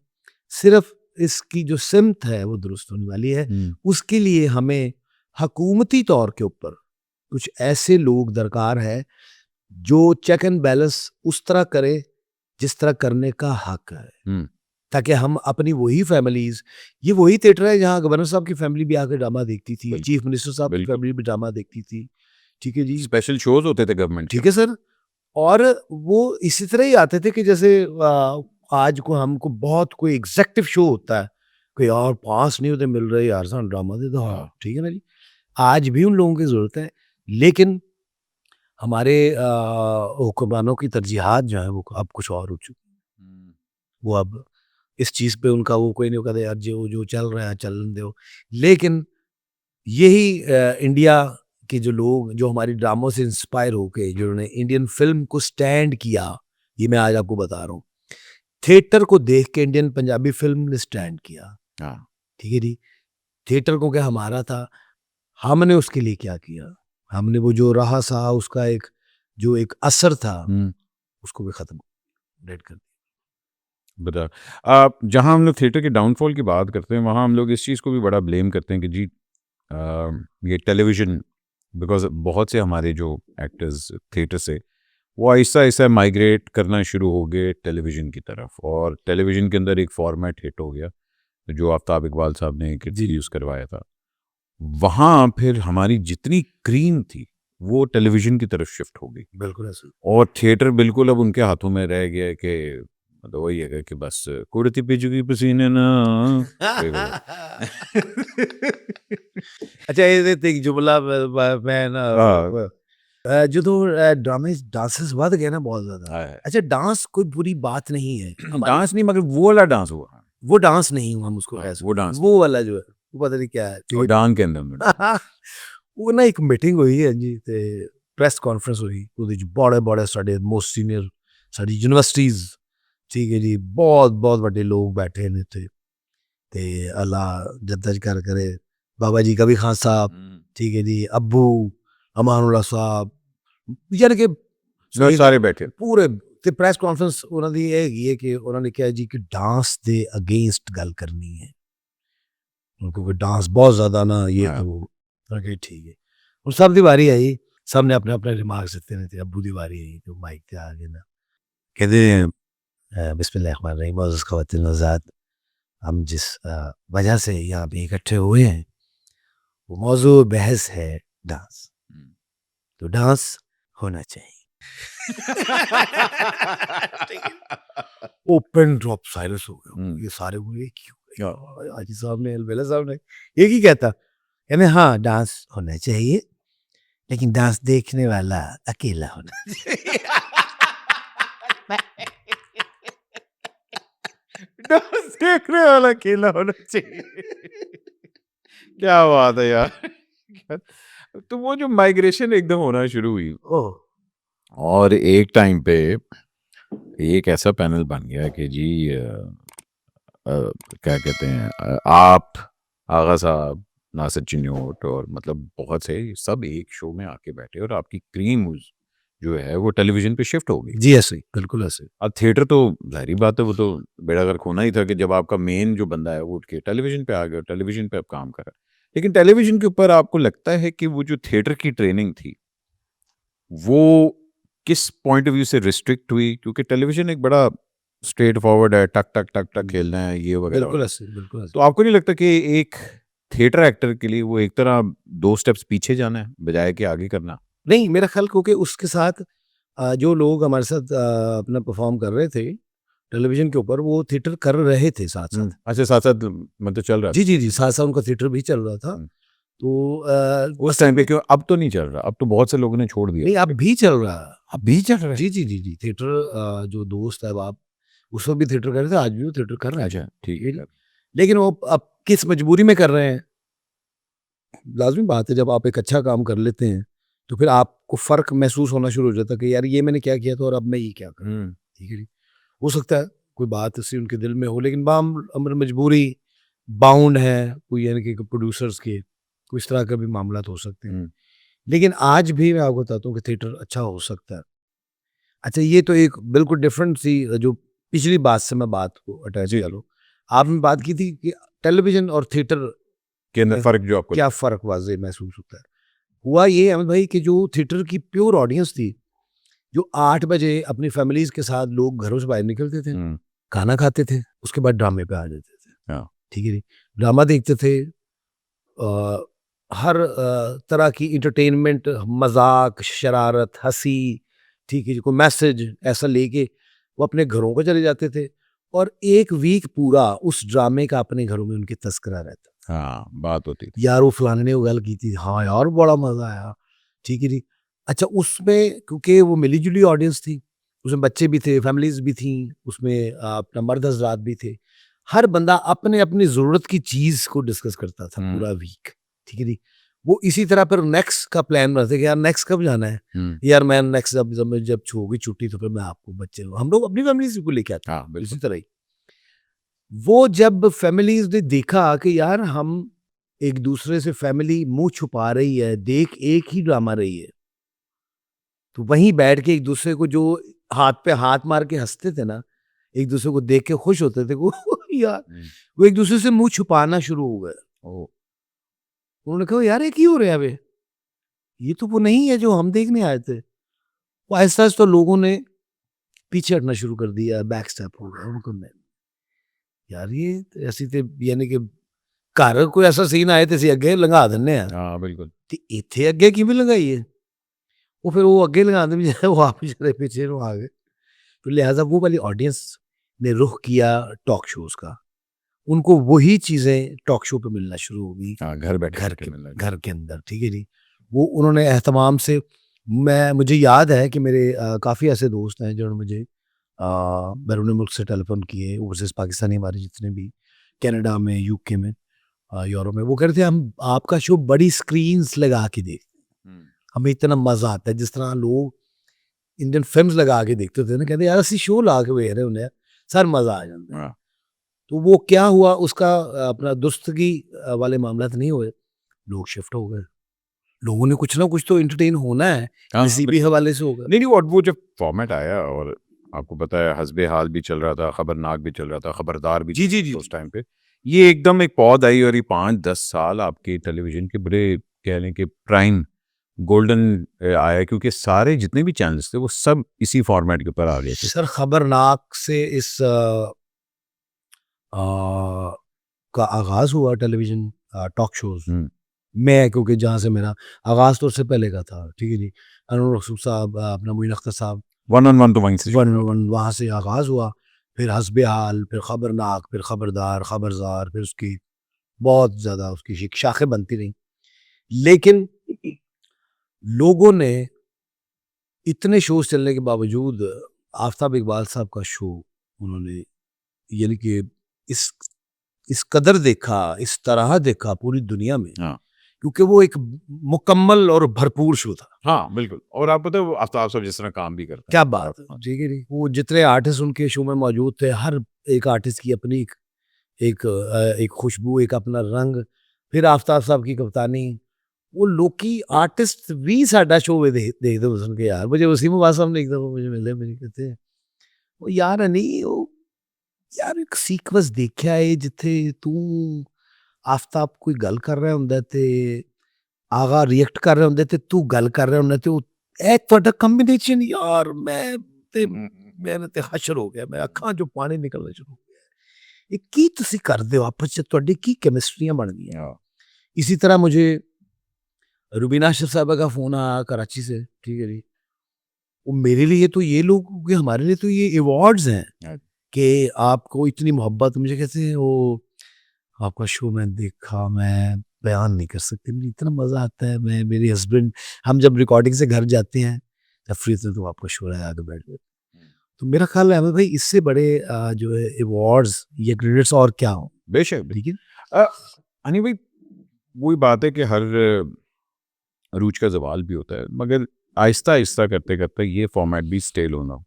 सिर्फ इसकी जो सिमत है वो दुरुस्त होने वाली है। उसके लिए हमें हकूमती तौर के ऊपर कुछ ऐसे लोग दरकार है जो चेक एंड बैलेंस उस तरह करे जिस तरह करने का हक है, ताकि हम अपनी वही फैमिलीज, ये वही थिएटर है जहाँ गवर्नर साहब की फैमिली भी आकर ड्रामा देखती थी, बिल्कुल, चीफ मिनिस्टर साहब की बिल्कुल। फैमिली भी ड्रामा देखती थी। ठीक है जी, स्पेशल शोज़ होते थे गवर्नमेंट के। ठीक है सर। और वो इसी तरह ही आते थे कि जैसे आज को हमको बहुत कोई एग्जेक्टिव शो होता है कि यार पास नहीं होते मिल रहे यार सान ड्रामा दे दो। हाँ ठीक है ना जी, आज भी उन लोगों की ज़रूरत है। लेकिन हमारे हुक्मरानों की तरजीहात जो हैं वो अब कुछ और हो चुकी। वो अब इस चीज़ पे उनका वो कोई नहीं, वो कहते यार जो जो चल रहा है चलन दो। लेकिन यही इंडिया के जो लोग जो हमारी ड्रामों से इंस्पायर होके जिन्होंने इंडियन फिल्म को स्टैंड किया, ये मैं आज आपको बता रहा हूँ। थिएटर को देख के इंडियन पंजाबी फिल्म ने स्टैंड किया। हाँ। ठीक है जी, थिएटर को क्या हमारा था, हमने उसके लिए क्या किया, हमने वो जो रहा सा उसका एक जो एक असर था उसको भी खत्म डेड कर दिया। बता जहाँ हम लोग थिएटर के डाउनफॉल की बात करते हैं वहाँ हम लोग इस चीज़ को भी बड़ा ब्लेम करते हैं कि जी ये टेलीविज़न, बिकॉज़ बहुत से हमारे जो एक्टर्स थिएटर से वो आहिस्ता-आहिस्ता माइग्रेट करना शुरू हो गए टेलीविज़न की तरफ, और टेलीविज़न के अंदर एक फॉर्मेट हिट हो गया, जो आफ्ताब इकबाल साहब ने जी। यूज़ करवाया था। वहाँ फिर हमारी जितनी क्रीम थी, वो टेलीविज़न की तरफ शिफ्ट हो गई, बिल्कुल ऐसा। और थिएटर बिल्कुल अब उनके हाथों में रह गया है कि मतलब वही है कि बस कुड़ती पिचुकी पसीने ना वही वाला। अच्छा ये ते एक जुमला मैं ना हाँ। ਜਦੋਂ ड्रामे डांसेस बढ़ गए ना बहुत ज़्यादा। हाँ, अच्छा डांस कोई बुरी बात नहीं है। हमारे डांस नहीं, मगर वो वाला डांस हुआ। वो डांस नहीं हुआ, हम उसको हाँ, कह वो सकते हैं। डांस वो वाला जो है, वो पता नहीं क्या है। और डांग के अंदर में। वो ना एक मीटिंग हुई है जी ते प्रेस कॉन्फ्रेंस हुई ਉਹਦੇ ਚ बड़े ਸਾਡੇ ਮੋਸਟ ਸੀਨੀਅਰ ਸਾਡੀ ਯੂਨੀਵਰਸਿਟੀਜ਼, ਠੀਕ ਹੈ ਜੀ, ਬਹੁਤ ਬਹੁਤ ਵੱਡੇ ਲੋਕ बैठे ਨੇ ਇੱਥੇ ਤੇ ਅੱਲਾ जद्दज कर करे बाबा जी कभी खान साहब, ठीक है जी, अब्बू अमानुल्ला साहब, यानी कि सारे बैठे। ਪੂਰੇ ਤੇ ਪ੍ਰੈਸ ਕਾਨਫਰੰਸ ਉਹਨਾਂ ਦੀ ਇਹ ਹੈਗੀ ਹੈ ਕਿ ਉਹਨਾਂ ਨੇ ਕਿਹਾ ਜੀ ਕਿ ਡਾਂਸ ਦੇ ਅਗੇਂਸਟ ਗੱਲ ਕਰਨੀ ਹੈ क्योंकि डांस बहुत ज़्यादा ना ये हाँ। तो वो कि ठीक है। और सब दी बारी आई, सब ने अपने अपने रिमार्क्स दिते ने ते अब्बू दी बारी आई तो माइक ते आ गए ना कहते बिस्मिल्लाहिर्रहमानिर्रहीम मोअज़्ज़ज़ ख़वातीन व हज़रात, हम जिस वजह से यहाँ पे इकट्ठे हुए हैं वो मौजू बहस है डांस। तो डांस होना चाहिए। ओपन ड्रॉप साइलेंस हो गया। ये सारे हुए क्यों हाजी साहब ने, अलबेला साहब ने एक ही कहता, कहने हाँ डांस होना चाहिए लेकिन डांस देखने वाला अकेला होना चाहिए। डांस देखने वाला अकेला होना चाहिए। क्या बात है यार। तो वो जो माइग्रेशन एकदम होना शुरू हुई, ओह और एक टाइम पे एक ऐसा पैनल बन गया कि जी क्या कहते हैं, आप, आगा साहब, नासिर चिन्योट, और मतलब बहुत से सब एक शो में आके बैठे और आपकी क्रीम उस जो है वो टेलीविजन पे शिफ्ट हो गई। जी ऐसे ही, बिल्कुल ऐसे। अब थिएटर तो जाहिर बात है, वो तो बेड़ा गर्क होना ही था कि जब आपका मेन जो बंदा है वो उठ के टेलीविजन पे आ गया, टेलीविजन पे अब काम कर रहा है। लेकिन टेलीविजन के ऊपर आपको लगता है कि वो जो थिएटर की ट्रेनिंग थी वो किस पॉइंट ऑफ व्यू से रिस्ट्रिक्ट हुई? क्योंकि टेलीविजन एक बड़ा स्ट्रेट फॉरवर्ड है, टक टक टक टक खेलना है, ये वगैरह बिल्कुल वगैरह। ऐसे, बिल्कुल ऐसे। तो आपको नहीं लगता कि एक थिएटर एक्टर के लिए वो एक तरह 2 स्टेप्स पीछे जाना है बजाय कि आगे करना? नहीं, मेरा ख्याल क्योंकि उसके साथ जो लोग हमारे साथ अपना परफ़ॉर्म कर रहे थे टेलीविज़न के ऊपर, वो थिएटर कर रहे थे साथ-साथ। अच्छा, साथ-साथ मतलब चल रहा जी, था। जी, जी, साथ-साथ उनका थिएटर भी चल रहा था। हुँ। तो उस असल टाइम पे में क्यों? अब तो नहीं चल रहा, अब तो बहुत से लोगों ने छोड़ दिया। नहीं, अब भी चल रहा है। अब भी चल रहा है? जी, जी, जी, जी, थिएटर जो दोस्त है, आप उस वक़्त भी थिएटर कर रहे थे, आज भी वो थिएटर कर रहे हैं। अच्छा, ठीक ठीक है। है। लेकिन वो अब किस मजबूरी में कर रहे हैं? लाज़मी बात है, जब आप एक अच्छा काम कर लेते हैं, तो फिर आपको फ़र्क महसूस होना शुरू हो जाता है कि यार ये मैंने क्या किया था और अब मैं ये क्या करूँ? हुँ। ठीक है जी। हो सकता है कोई बात ऐसी उनके दिल में हो, लेकिन बाम अमर मजबूरी बाउंड है, कोई यानी कि प्रोड्यूसर्स के, कोई इस तरह का भी मामलात हो सकते हैं। हुँ। लेकिन आज भी मैं आपको बताता हूँ कि थिएटर अच्छा हो सकता है। अच्छा, ये तो एक बिल्कुल डिफरेंट सी जो पिछली बात से मैं बात को अटैच जी, कर जी। लूँ। आपने बात की थी कि टेलीविज़न और थिएटर के अंदर अ, फ़र्क जो आपको क्या फ़र्क वाज़ेह महसूस होता है? हुआ ये अहमद भाई कि जो थिएटर की प्योर ऑडियंस थी, जो 8 बजे अपनी फैमिलीज़ के साथ लोग घरों से बाहर निकलते थे, हुँ। खाना खाते थे, उसके बाद ड्रामे पे आ जाते थे। हाँ। ठीक है जी। ड्रामा देखते थे, हर तरह की एंटरटेनमेंट, मज़ाक, शरारत, हँसी, ठीक है जी, कोई मैसेज ऐसा लेके वो अपने घरों को चले जाते थे और 1 वीक पूरा उस ड्रामे का अपने घरों में उनकी तज़किरा रहता। हाँ, बात होती थी। यार वो फलाने ने वो गल की थी, हाँ यार बड़ा मज़ा आया, ठीक है जी। अच्छा, उसमें क्योंकि वो मिली-जुली ऑडियंस थी, उसमें बच्चे भी थे, फैमिलीज़ भी थीं, उसमें अपना मर्द हज़रात भी थे। हर बंदा अपने-अपनी ज़रूरत की चीज़ को डिस्कस करता था हुँ। पूरा वीक, ठीक है जी। वो इसी तरह फिर नेक्स्ट का प्लान बनाते कि यार नेक्स्ट कब जाना है? हुँ। यार मैं नेक्स्ट जब होगी छुट्टी तो फिर मैं आपको बच्चे हम लोग अपनी फैमिलीज़ को लेके आते हाँ, थे, इसी बिल्कुल। तरह ही। वो जब फैमिलीज़ ने देखा कि यार हम एक दूसरे से फैमिली मुँह छुपा रही है, देख एक ही ड्रामा रही है। तो वहीं बैठ के एक दूसरे को जो हाथ पे हाथ मार के हँसते थे ना, एक दूसरे को देख के खुश होते थे, वो यार हुँ। वो एक दूसरे से मुँह छुपाना शुरू हो गए। ओह! उन्होंने कहा यार ये क्यों हो रहा है बे? ये तो वो नहीं है जो हम देखने आए थे। वो आहिस्ता-आहिस्ता लोगों ने पीछे हटना शुरू कर दिया, बैक स्टेप हो गया। उनको मैं यार ये तो ऐसी ते यानी कि घर कोई ऐसा सीन आए ते ਅਸੀਂ ਅੱਗੇ ਲੰਘਾ ਦਿੰਨੇ ਆ हाँ, बिल्कुल। ਤੇ ਇੱਥੇ ਅੱਗੇ ਕਿਵੇਂ ਲੰਘਾਈਏ? वो आगे लगाने में जो है वो आप बेचारे पीछे ਨੂੰ आ गए। तो लिहाजा वो वाली ऑडियंस ने रुख किया टॉक शोज़ का। उनको वही चीज़ें टॉक शो पे मिलना शुरू हो गई, हाँ, घर घर बैठे-बैठे के मिलना। घर के अंदर, ठीक है जी। वो उन्होंने एहतमाम से मुझे याद है कि मेरे काफ़ी ऐसे दोस्त हैं जिन्होंने मुझे बैरून मुल्क से टेलीफ़ोन किए, ओवरसीज़ पाकिस्तानी हमारे जितने भी कनाडा में, यूके में, यूरोप में, वो कह रहे थे हम आपका शो बड़ी स्क्रीन्स लगा के देखते हैं। हुँ। हमें इतना मज़ा आता है जिस तरह लोग इंडियन फ़िल्म्स लगा के देखते थे ना, कहते यार ਅਸੀਂ शो ला के वेख रहे होंगे सर मज़ा आ जाता है। हाँ। तो वो क्या हुआ उसका अपना दुरुस्तगी वाले मामलात नहीं हुए, लोग शिफ्ट हो गए। लोगों ने कुछ ना कुछ तो एंटरटेन होना है, हाँ, हाँ, किसी भी बिल्कुल। हवाले से होगा। नहीं, नहीं, और वो जब फ़ॉर्मेट आया और आपको पता है हस्बे हाल भी चल रहा था, खबरनाक भी चल रहा था, खबरदार भी जी, चल जी, रहा जी, था उस जी। टाइम पे। ये एकदम एक पौध आई और ये 5-10 साल आपके टेलीविज़न के बड़े कह लें कि प्राइम गोल्डन आया क्योंकि सारे जितने भी चैनल्स थे वो सब इसी फ़ॉर्मेट के ऊपर आ गए थे। सर खबरनाक से इस अ, का आगाज़ हुआ टेलीविज़न टॉक शोज़ हुँ। मैं क्योंकि जहाँ से मेरा आगाज़ तो उससे पहले का था, ठीक है जी। अनवर रसूख साहब अपना मोइन अख्तर साहब वन ऑन वन तो वहीं से शुरू वन हुआ था। वन वहाँ से आगाज़ हुआ, फिर हस्बे हाल, फिर खबरनाक, फिर खबरदार, खबरज़ार, फिर उसकी बहुत ज़्यादा उसकी शाखें बनती रहीं। लेकिन लोगों ने इतने शोज़ चलने के बावजूद आफ़ताब इकबाल साहब का शो उन्होंने यानी कि इस इस कदर देखा, इस तरह देखा पूरी दुनिया में, हाँ। क्योंकि वो एक मुकम्मल और भरपूर शो था। हाँ, बिल्कुल और आप पता है वो आफ्ताब साहब जिस तरह काम भी करते क्या हैं। बात है! हाँ। ठीक है जी। वो जितने आर्टिस्ट उनके शो में मौजूद थे, हर एक आर्टिस्ट की अपनी एक खुशबू, एक अपना रंग। फिर आफ़ताब साहब की कप्तानी वो लोकी आर्टिस्ट भी साडा शो देखते हो सुन के यार मुझे वसीम अब्बास साहब ने एक दफा मुझे मिले मुझे कहते हैं ਉਹ ਯਾਰ ਨਹੀਂ ਉਹ ਯਾਰ ਇੱਕ ਸੀਕਵੈਂਸ ਦੇਖਿਆ ਏ ਜਿੱਥੇ ਤੂੰ ਆਫਤਾਬ ਕੋਈ ਗੱਲ ਕਰ ਰਿਹਾ ਹੁੰਦਾ ਤੇ ਆਗਾ ਰਿਐਕਟ ਕਰ ਰਿਹਾ ਹੁੰਦਾ ਤੇ ਤੂੰ ਗੱਲ ਕਰ ਰਿਹਾ ਹੁੰਦਾ ਤੇ ਉਹ ਇਹ ਤੁਹਾਡਾ ਕੰਬੀਨੇਸ਼ਨ ਯਾਰ ਮੈਂ ਤੇ ਮੇਰੇ ਤੇ ਹਸ਼ਰ ਹੋ ਗਿਆ ਮੈਂ ਅੱਖਾਂ 'ਚੋਂ ਪਾਣੀ ਨਿਕਲਣਾ ਸ਼ੁਰੂ ਹੋ ਗਿਆ ਇਹ ਕੀ ਤੁਸੀਂ ਕਰਦੇ ਹੋ ਆਪਸ 'ਚ ਤੁਹਾਡੀ ਕੀ ਕੈਮਿਸਟਰੀਆਂ ਬਣ ਗਈਆਂ इसी तरह मुझे रुबीना अशरफ साहबा का फ़ोन आया कराची से ठीक है जी वो मेरे लिए तो ये लोग क्योंकि हमारे लिए तो ये अवार्ड्स हैं कि आपको इतनी मोहब्बत मुझे कहते हैं वो आपका शो मैं देखा मैं बयान नहीं कर सकती मुझे इतना मज़ा आता है मैं मेरे हस्बैंड हम जब रिकॉर्डिंग से घर जाते हैं जब फ्री थे तो आपका शो रहा आगे बैठ गए तो मेरा ख्याल है अहमद भाई इससे बड़े जो है अवार्ड्स या क्रेडिट्स और क्या हो बेशक लेकिन अनी भाई वही बात है कि हर अरूज का जवाल भी होता है मगर आहिस्ता आहिस्ता करते करते ये फॉर्मेट भी स्टेल होना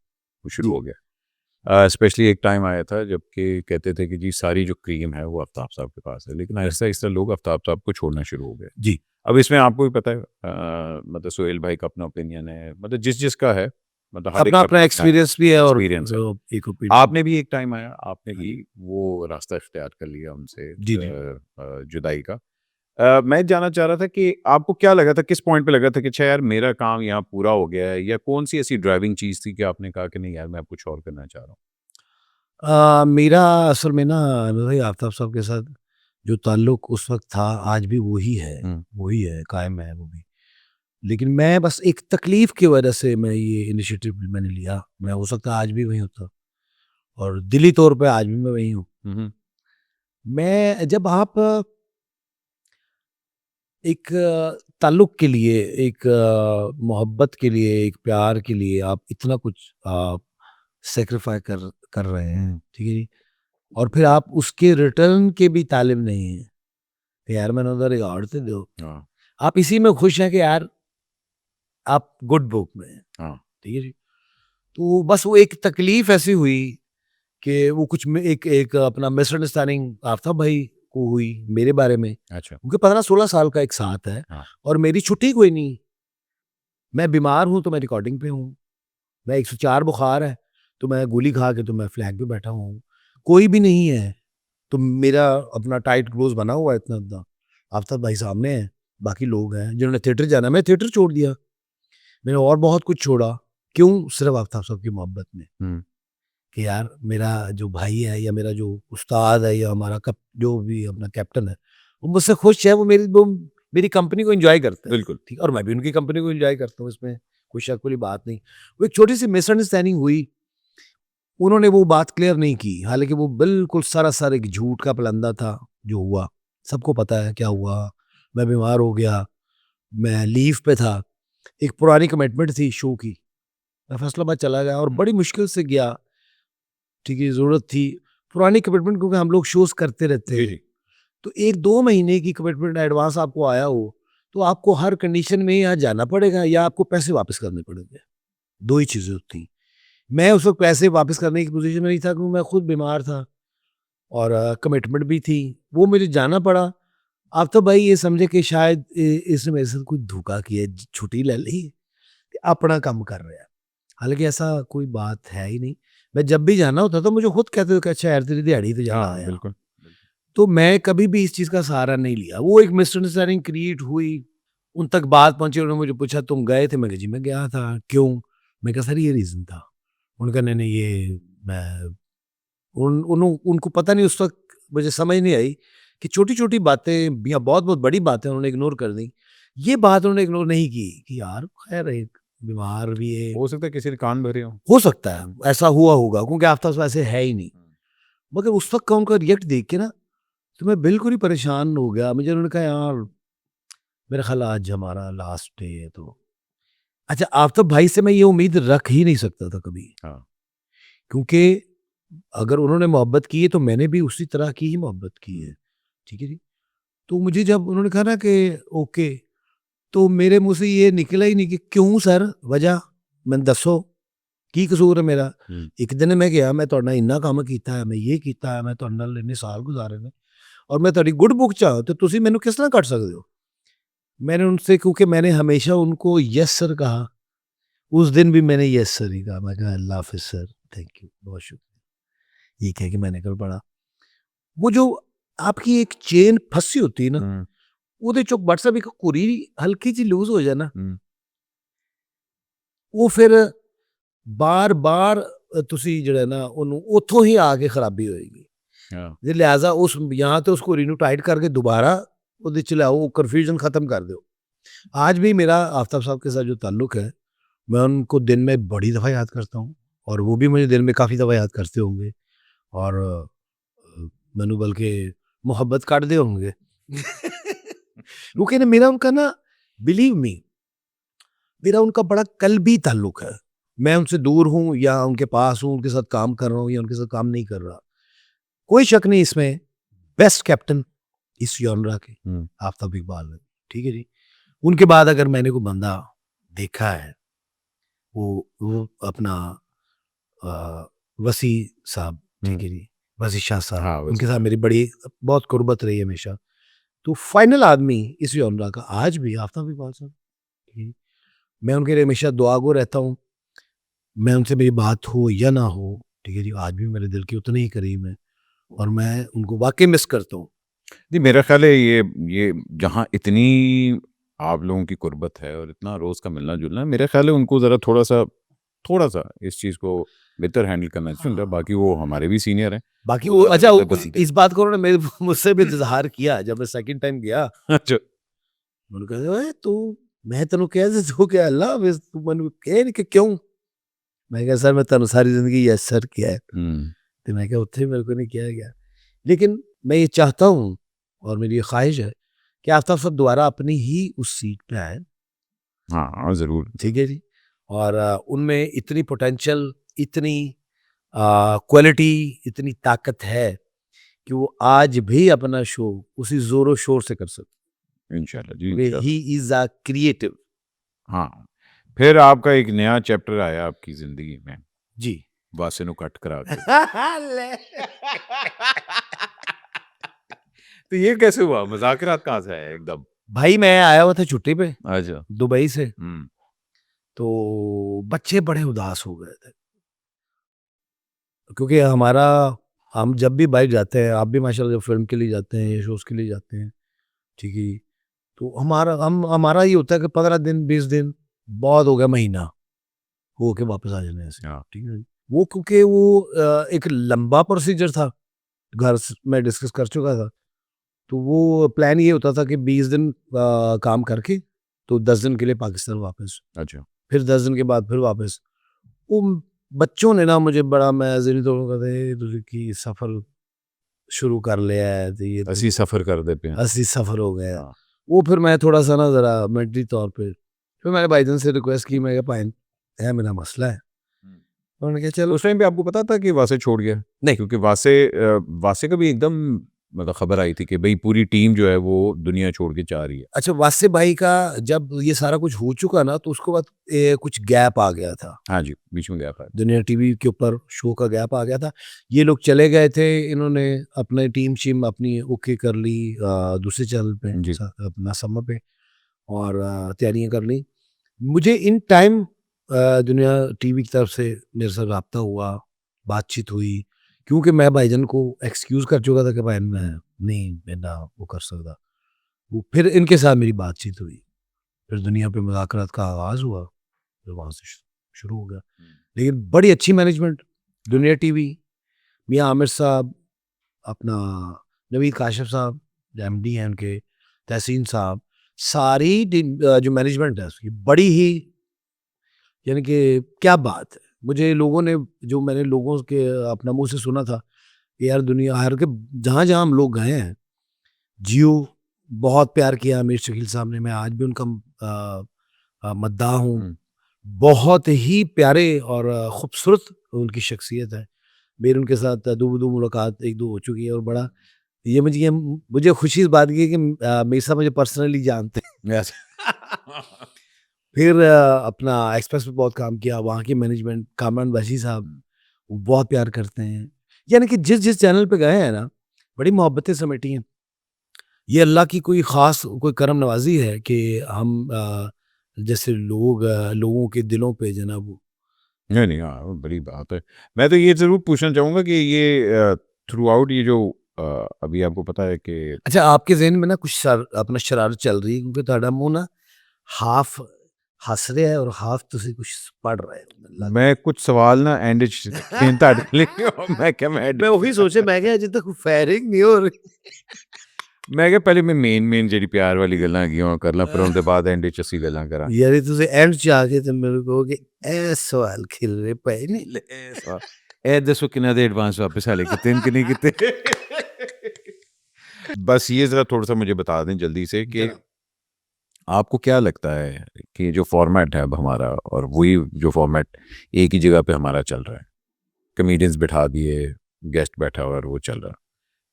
शुरू हो गया स्पेशली एक टाइम आया था जबकि कहते थे कि जी सारी जो क्रीम है वो आफ्ताब साहब के पास है लेकिन आहिस्ता आहिस्ता लोग आफ्ताब साहब को छोड़ना शुरू हो गए जी अब इसमें आपको भी पता है मतलब सोहेल भाई का अपना ओपिनियन है मतलब जिसका है मतलब हर अपना एक अपना एक्सपीरियंस भी है और experience है। एक opinion। आपने भी एक टाइम आया आपने भी वो रास्ता इख्तियार कर लिया उनसे जी, जी। जुदाई का मैं जानना चाह रहा था कि आपको क्या लगा था किस पॉइंट पे लगा था कि अच्छा यार मेरा काम यहाँ पूरा हो गया है या कौन सी ऐसी ड्राइविंग चीज़ थी कि आपने कहा कि नहीं यार मैं अब कुछ और करना चाह रहा हूँ मेरा असल में ना अहमद भाई आफ्ताब साहब के साथ जो ताल्लुक उस वक्त था आज भी वही है कायम है वो भी लेकिन मैं बस एक तकलीफ की वजह से मैं ये इनिशिएटिव मैंने लिया मैं हो सकता है आज भी वहीं होता और दिली तौर पे आज भी मैं वहीं हूँ हम्म, मैं जब आप एक ताल्लुक के लिए एक मोहब्बत के लिए एक प्यार के लिए आप इतना कुछ आप सेक्रीफाई कर रहे हैं ठीक है जी और फिर आप उसके रिटर्न के भी तालिब नहीं हैं कि यार मैंने उधर एक और से दो हाँ आप इसी में खुश हैं कि यार आप गुड बुक में हैं हाँ ठीक है जी तो बस वो एक तकलीफ ऐसी हुई कि वो कुछ एक अपना मिसअंडरस्टैंडिंग आफ्ताब भाई को हुई मेरे बारे में अच्छा क्योंकि 15-16 साल का एक साथ है हाँ। और मेरी छुट्टी कोई नहीं मैं बीमार हूँ तो मैं रिकॉर्डिंग पे हूँ मैं 104 बुखार है तो मैं गोली खा के तो मैं फ्लैग पे बैठा हूँ कोई भी नहीं है तो मेरा अपना टाइट क्लोज बना हुआ है इतना इतना आफ्ताब भाई सामने हैं बाकी लोग हैं जिन्होंने थिएटर जाना मैं थिएटर छोड़ दिया मैंने और बहुत कुछ छोड़ा क्यों सिर्फ आफ्ताब साहब की मोहब्बत में कि यार मेरा जो भाई है या मेरा जो उस्ताद है या हमारा जो भी अपना कैप्टन है वो मुझसे खुश है वो मेरी कंपनी को एंजॉय करते हैं बिल्कुल ठीक और मैं भी उनकी कंपनी को एंजॉय करता हूँ इसमें कोई शक वाली बात नहीं वो एक छोटी सी मिसअंडरस्टैंडिंग हुई उन्होंने वो बात क्लियर नहीं की हालांकि वो बिल्कुल सरासर एक झूठ का पलंदा था जो हुआ सबको पता है क्या हुआ मैं बीमार हो गया मैं लीव पे था एक पुरानी कमिटमेंट थी शो की मैं फैसलाबाद चला गया और बड़ी मुश्किल से गया ठीक है ज़रूरत थी पुरानी कमिटमेंट क्योंकि हम लोग शोज करते रहते हैं तो 1-2 महीने की कमिटमेंट एडवांस आपको आया हो तो आपको हर कंडीशन में यहाँ जाना पड़ेगा या आपको पैसे वापस करने पड़ेंगे 2 ही चीज़ें होती मैं उस वक्त पैसे वापस करने की पोजीशन में नहीं था क्योंकि मैं खुद बीमार था और कमिटमेंट भी थी वो मुझे जाना पड़ा आप तो भाई ये समझे कि शायद इसने मेरे साथ कोई धोखा किया छुट्टी ले ली अपना काम कर रहा है हालांकि ऐसा कोई बात है ही नहीं मैं जब भी जाना होता तो मुझे खुद कहते थे कि अच्छा यार तेरी दिहाड़ी तो जाना है बिल्कुल तो मैं कभी भी इस चीज़ का सहारा नहीं लिया वो एक मिसअंडरस्टैंडिंग क्रिएट हुई उन तक बात पहुंची उन्होंने मुझे पूछा तुम गए थे मैं कहा जी मैं गया था क्यों मैं कहा सर ये रीज़न था उनका नहीं ये मैं उनको पता नहीं उस वक्त मुझे समझ नहीं आई कि छोटी छोटी बातें या बहुत बहुत बड़ी बातें उन्होंने इग्नोर कर दी ये बात उन्होंने इग्नोर नहीं की कि यार खैर एक बीमार भी है हो सकता है किसी ने कान भरे हो सकता है ऐसा हुआ होगा क्योंकि आफ्ताब ऐसे है ही नहीं मगर उस वक्त का उनका रिएक्ट देख के ना तो मैं बिल्कुल ही परेशान हो गया मुझे उन्होंने कहा यार मेरा ख्याल आज हमारा लास्ट डे है तो अच्छा आफ्ताब भाई से मैं ये उम्मीद रख ही नहीं सकता था कभी हाँ क्योंकि अगर उन्होंने मोहब्बत की है तो मैंने भी उसी तरह की ही मोहब्बत की है ठीक है जी तो मुझे जब उन्होंने कहा ना कि ओके तो मेरे मुंह से ये निकला ही नहीं कि क्यों सर वजह मैं दसो की कसूर है मेरा एक दिन मैं गया मैं ਤੁਹਾਡਾ ਇੰਨਾ ਕੰਮ ਕੀਤਾ ਹੈ ਮੈਂ ਇਹ ਕੀਤਾ ਹੈ ਮੈਂ ਤੁਹਾਡੇ ਨਾਲ ਇੰਨੇ ਸਾਲ ਗੁਜ਼ਾਰੇ ਨੇ ਔਰ ਮੈਂ ਤੁਹਾਡੀ ਗੁੱਡ ਬੁੱਕ ਚ ਹਾਂ ਤੇ ਤੁਸੀਂ ਮੈਨੂੰ ਕਿਸ ਤਰ੍ਹਾਂ ਕੱਢ ਸਕਦੇ ਹੋ मैंने उनसे, क्योंकि मैंने हमेशा उनको यस सर कहा, उस दिन भी मैंने यस सर ही कहा। मैं कहा अल्लाह हाफिज सर, थैंक यू, बहुत शुक्रिया। ये कह के मैंने कर पड़ा। वो जो आपकी एक चेन फंसी होती है ना, हम्म, ਉਹਦੇ ਚੋਂ WhatsApp ਇੱਕ ਕੁਰੀ ਹਲਕੀ ਜਿਹੀ ਲੂਜ਼ ਹੋ ਜਾਏ ਨਾ, हम्म, ਉਹ ਫਿਰ ਬਾਰ-ਬਾਰ ਤੁਸੀਂ ਜਿਹੜਾ ਨਾ ਉਹਨੂੰ ਉੱਥੋਂ ਹੀ ਆ ਕੇ ਖਰਾਬੀ ਹੋਏਗੀ। हाँ, ਜੇ ਲਿਹਾਜ਼ਾ ਉਸ यहाँ ਤੇ ਉਸ ਕੁਰੀ ਨੂੰ टाइट करके दोबारा ਉਹਦੇ ਚ लाओ, कन्फ्यूजन ख़त्म कर दो। आज भी मेरा आफ्ताब साहब के साथ जो ताल्लुक है, मैं उनको दिन में बड़ी दफ़ा याद करता हूँ और वो भी मुझे दिन में काफ़ी दफ़ा याद करते होंगे और मैनू बल्कि मोहब्बत करते होंगे। क्योंकि ना मेरा उनका ना, बिलीव मी, मेरा उनका बड़ा कल्बी ताल्लुक है। मैं उनसे दूर हूँ या उनके पास हूँ, उनके साथ काम कर रहा हूँ या उनके साथ काम नहीं कर रहा, कोई शक नहीं इसमें, बेस्ट कैप्टन इस जॉनरा के हम्म, आफ्ताब इकबाल है। ठीक है जी। उनके बाद अगर मैंने कोई बंदा देखा है, वो अपना वसी साहब, ठीक है जी, वसी शाह साहब, हाँ, वसी उनके साथ मेरी बड़ी बहुत कुर्बत रही हमेशा। तो फाइनल आदमी इस जॉनरा का आज भी आफ्ताब इकबाल साहब। ठीक है। मैं उनके लिए हमेशा दुआगो रहता हूँ। मैं उनसे मेरी बात हो या ना हो, ठीक है जी, आज भी मेरे दिल के उतने ही करीब हैं और मैं उनको वाकई मिस करता हूँ। नहीं, मेरा ख्याल है ये जहाँ इतनी आप लोगों की कुर्बत है और इतना रोज का मिलना जुलना है, मेरा ख्याल है उनको जरा थोड़ा सा इस चीज को बेहतर हैंडल करना चाहिए। हाँ। बाकी वो हमारे भी सीनियर हैं। बाकी वो वो ज़्यादा अच्छा, बेहतर वो जानते हैं। इस बात को उन्होंने मेरे मुझसे भी इज़हार किया जब मैं सेकंड टाइम गया। अच्छा, उन्होंने कहा ओए तू, मैं तेनों कहा सी तू क्या अल्लाह हाफिज़, तू मैनू कहे नहीं कि क्यों? मैं कहा सर मैं तेनों सारी जिंदगी यस सर किया है। हम्म, तो मैं कहा उत्थे मेरे को नहीं किया गया। लेकिन मैं ये चाहता हूँ और मेरी ये ख्वाहिश है कि आफ्ताब साहब दोबारा अपनी ही उस सीट पे आए। हाँ, जरूर। ठीक है जी। और उनमें इतनी पोटेंशियल, इतनी क्वालिटी, इतनी ताकत है कि वो आज भी अपना शो उसी जोरों शोर से कर सकते इंशाल्लाह जी, हैं। इंशाल्लाह। He is a creative. हाँ, फिर आपका एक नया चैप्टर आया आपकी जिंदगी में, जी। वासे नु कट करा के। ले। तो ये कैसे हुआ? मुज़ाकरात कहाँ से आया एकदम? भाई मैं आया हुआ था छुट्टी पे अच्छा। दुबई से, हम्म, तो बच्चे बड़े उदास हो गए थे क्योंकि हमारा, हम जब भी बाइक जाते हैं, आप भी माशाल्लाह जब फिल्म के लिए जाते हैं या शोज के लिए जाते हैं, ठीक है, तो हमारा ये होता है कि 15 दिन 20 दिन, बहुत हो गया महीना, हो के वापस आ जाने ऐसे। हाँ, ठीक है। वो क्योंकि वो एक लंबा प्रोसीजर था, मैं डिस्कस कर चुका था। तो वो प्लान ये होता था कि 20 दिन काम करके तो 10 दिन के लिए पाकिस्तान वापस, अच्छा। फिर 10 दिन के बाद फिर वापस। वो बच्चों ने ना मुझे बड़ा, मैं ज़हनी तौर पर कहते कि सफ़र शुरू कर लिया है, तो ये तो ऐसी सफर कर देते हैं। 80 सफ़र हो गया है। हाँ। वो फिर मैं थोड़ा सा ना ज़रा मेंटली तौर पे, फिर मैंने भाईजान से रिक्वेस्ट की, मैं कहा भाई है मेरा मसला है। हम्म। उन्होंने कहा तो चलो। उस टाइम पे आपको पता था कि वासे छोड़ गया? नहीं। क्योंकि वासे का भी एकदम मतलब खबर आई थी कि भाई पूरी टीम जो है वो दुनिया छोड़ के जा रही है। अच्छा, वासे भाई का जब ये सारा कुछ हो चुका ना, तो उसके बाद कुछ गैप आ गया था, हाँ जी, बीच में गया था। दुनिया टीवी के ऊपर शो का गैप आ गया था। ये लोग चले गए थे, इन्होंने अपने टीम शीम अपनी ओके कर ली दूसरे चैनल पे, जी। अपना समा पे, और तैयारियां कर ली। मुझे इन टाइम दुनिया टीवी की तरफ से मेरे साथ रब्ता हुआ, बातचीत हुई, क्योंकि मैं भाईजान को एक्सक्यूज़ कर चुका था कि भाई मैं नहीं, मैं ना वो कर सकता। वो फिर इनके साथ मेरी बातचीत हुई, फिर दुनिया पे मुज़ाकरात का आगाज़ हुआ, फिर वहाँ से शुरू हो गया। लेकिन बड़ी अच्छी मैनेजमेंट दुनिया टीवी, मियाँ आमिर साहब, अपना नवीद काशिफ साहब जो एमडी हैं उनके, तहसीन साहब, सारी जो मैनेजमेंट है उसकी बड़ी ही, यानी कि क्या बात है। मुझे लोगों ने, जो मैंने लोगों के अपना मुंह से सुना था कि यार दुनिया हर के जहाँ जहाँ हम लोग गए हैं, जियो बहुत प्यार किया अमीर शकील साहब ने, मैं आज भी उनका मद्दाह हूँ। हम्म, बहुत ही प्यारे और खूबसूरत उनकी शख्सियत है। मेरी उनके साथ दो मुलाकात एक दो हो चुकी है और बड़ा मुझे खुशी इस बात की है कि मेरे साहब मुझे पर्सनली जानते हैं। Yes. फिर अपना एक्सप्रेस पे बहुत काम किया, वहाँ की मैनेजमेंट, कामरान वसी साहब, वो बहुत प्यार करते हैं। यानी कि जिस जिस चैनल पे गए हैं ना, बड़ी मोहब्बतें समेटी हैं। ये अल्लाह की कोई ख़ास कोई करम नवाज़ी है कि हम जैसे लोगों के दिलों पे जो है ना वो नहीं, नहीं, हाँ, वो बड़ी बात है। मैं तो ये ज़रूर पूछना चाहूँगा कि ये थ्रू आउट ये जो अभी आपको पता है कि अच्छा आपके ज़हन में ना कुछ अपना शरारत चल रही है क्योंकि ਤੁਹਾਡਾ ਮੂੰਹ ਨਾ हाफ़ हँस रहा है और हाफ़ ਤੁਸੀਂ कुछ पढ़ रहे हो ਮੈਨੂੰ ਲੱਗ मैं कुछ सवाल ना एंड च देन ਤੁਹਾਡੇ ਲਈ ਮੈਂ ਕਿਹਾ मैं वही सोचे मैं क्या अजे तक फायरिंग नहीं हो रही ਮੈਂ ਕਿਹਾ ਪਹਿਲੇ ਮੈਂ ਮੇਨ ਜਿਹੜੀ ਪਿਆਰ ਵਾਲੀ ਗੱਲਾਂ ਹੈਗੀਆਂ ਉਹ ਕਰ ਲਾਂ ਪਰ ਉਹਦੇ ਬਾਅਦ ਐਂਡ ਚ ਅਸੀਂ ਗੱਲਾਂ ਕਰਾਂ ਯਾਰ ਤੁਸੀਂ ਐਂਡ ਚ ਆ ਕੇ ਤੇ ਮੇਰੇ ਕਹੋਗੇ ਇਹ ਸਵਾਲ ਖਿਲ ਰਹੇ ਪਏ ਨਹੀਂ ਲੈ, ਇਹ ਦੱਸੋ ਕਿੰਨਾ ਦੇ एडवांस वापस हाले कितने कि नहीं कितने बस ये ज़रा थोड़ा सा मुझे बता दें जल्दी से कि आपको क्या लगता है कि जो फॉर्मेट है अब हमारा और वही जो फॉर्मेट एक ही जगह पे हमारा चल रहा है, कॉमेडियंस बिठा दिए, गेस्ट बैठा हुआ और वो चल रहा है,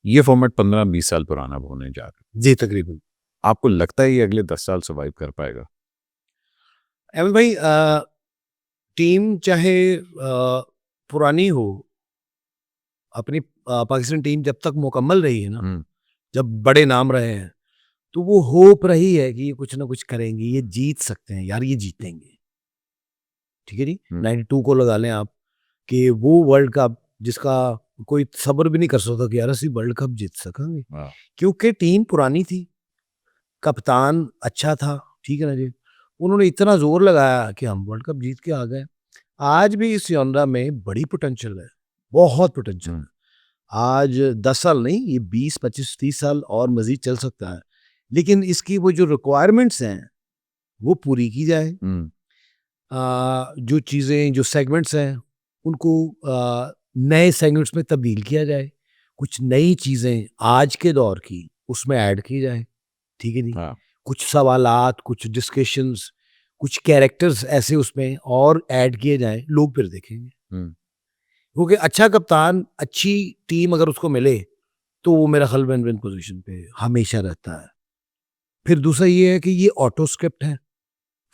ये फॉर्मेट 15-20 साल पुराना होने जा रहा है। जी तकरीबन आपको लगता है ये अगले 10 साल सर्वाइव कर पाएगा? अहमद भाई टीम चाहे पुरानी हो अपनी पाकिस्तान टीम जब तक मुकम्मल रही है ना जब बड़े नाम रहे हैं तो वो होप रही है कि ये कुछ ना कुछ करेंगे ये जीत सकते हैं यार ये जीतेंगे ठीक है जी 92 को लगा लें आप कि वो वर्ल्ड कप जिसका कोई सब्र भी नहीं कर सकता कि यार ਅਸੀਂ वर्ल्ड कप जीत सकेंगे क्योंकि टीम पुरानी थी कप्तान अच्छा था ठीक है ना जी उन्होंने इतना जोर लगाया कि हम वर्ल्ड कप जीत के आ गए आज भी इस यौनरा में बड़ी पोटेंशियल है बहुत पोटेंशियल है आज 10 साल नहीं ये 20 25 30 साल और मजीद चल सकता है लेकिन इसकी वो जो रिक्वायरमेंट्स हैं वो पूरी की जाए जो चीज़ें जो सेगमेंट्स हैं उनको नए सेगमेंट्स में तब्दील किया जाए कुछ नई चीज़ें आज के दौर की उसमें ऐड की जाए ठीक है जी कुछ सवालात कुछ डिस्कशंस कुछ कैरेक्टर्स ऐसे उसमें और ऐड किए जाएं लोग फिर देखेंगे क्योंकि अच्छा कप्तान अच्छी टीम अगर उसको मिले तो वो मेरा ख्याल विन विन पोजीशन पे हमेशा रहता है फिर दूसरा ये है कि ये ऑटो स्क्रिप्ट है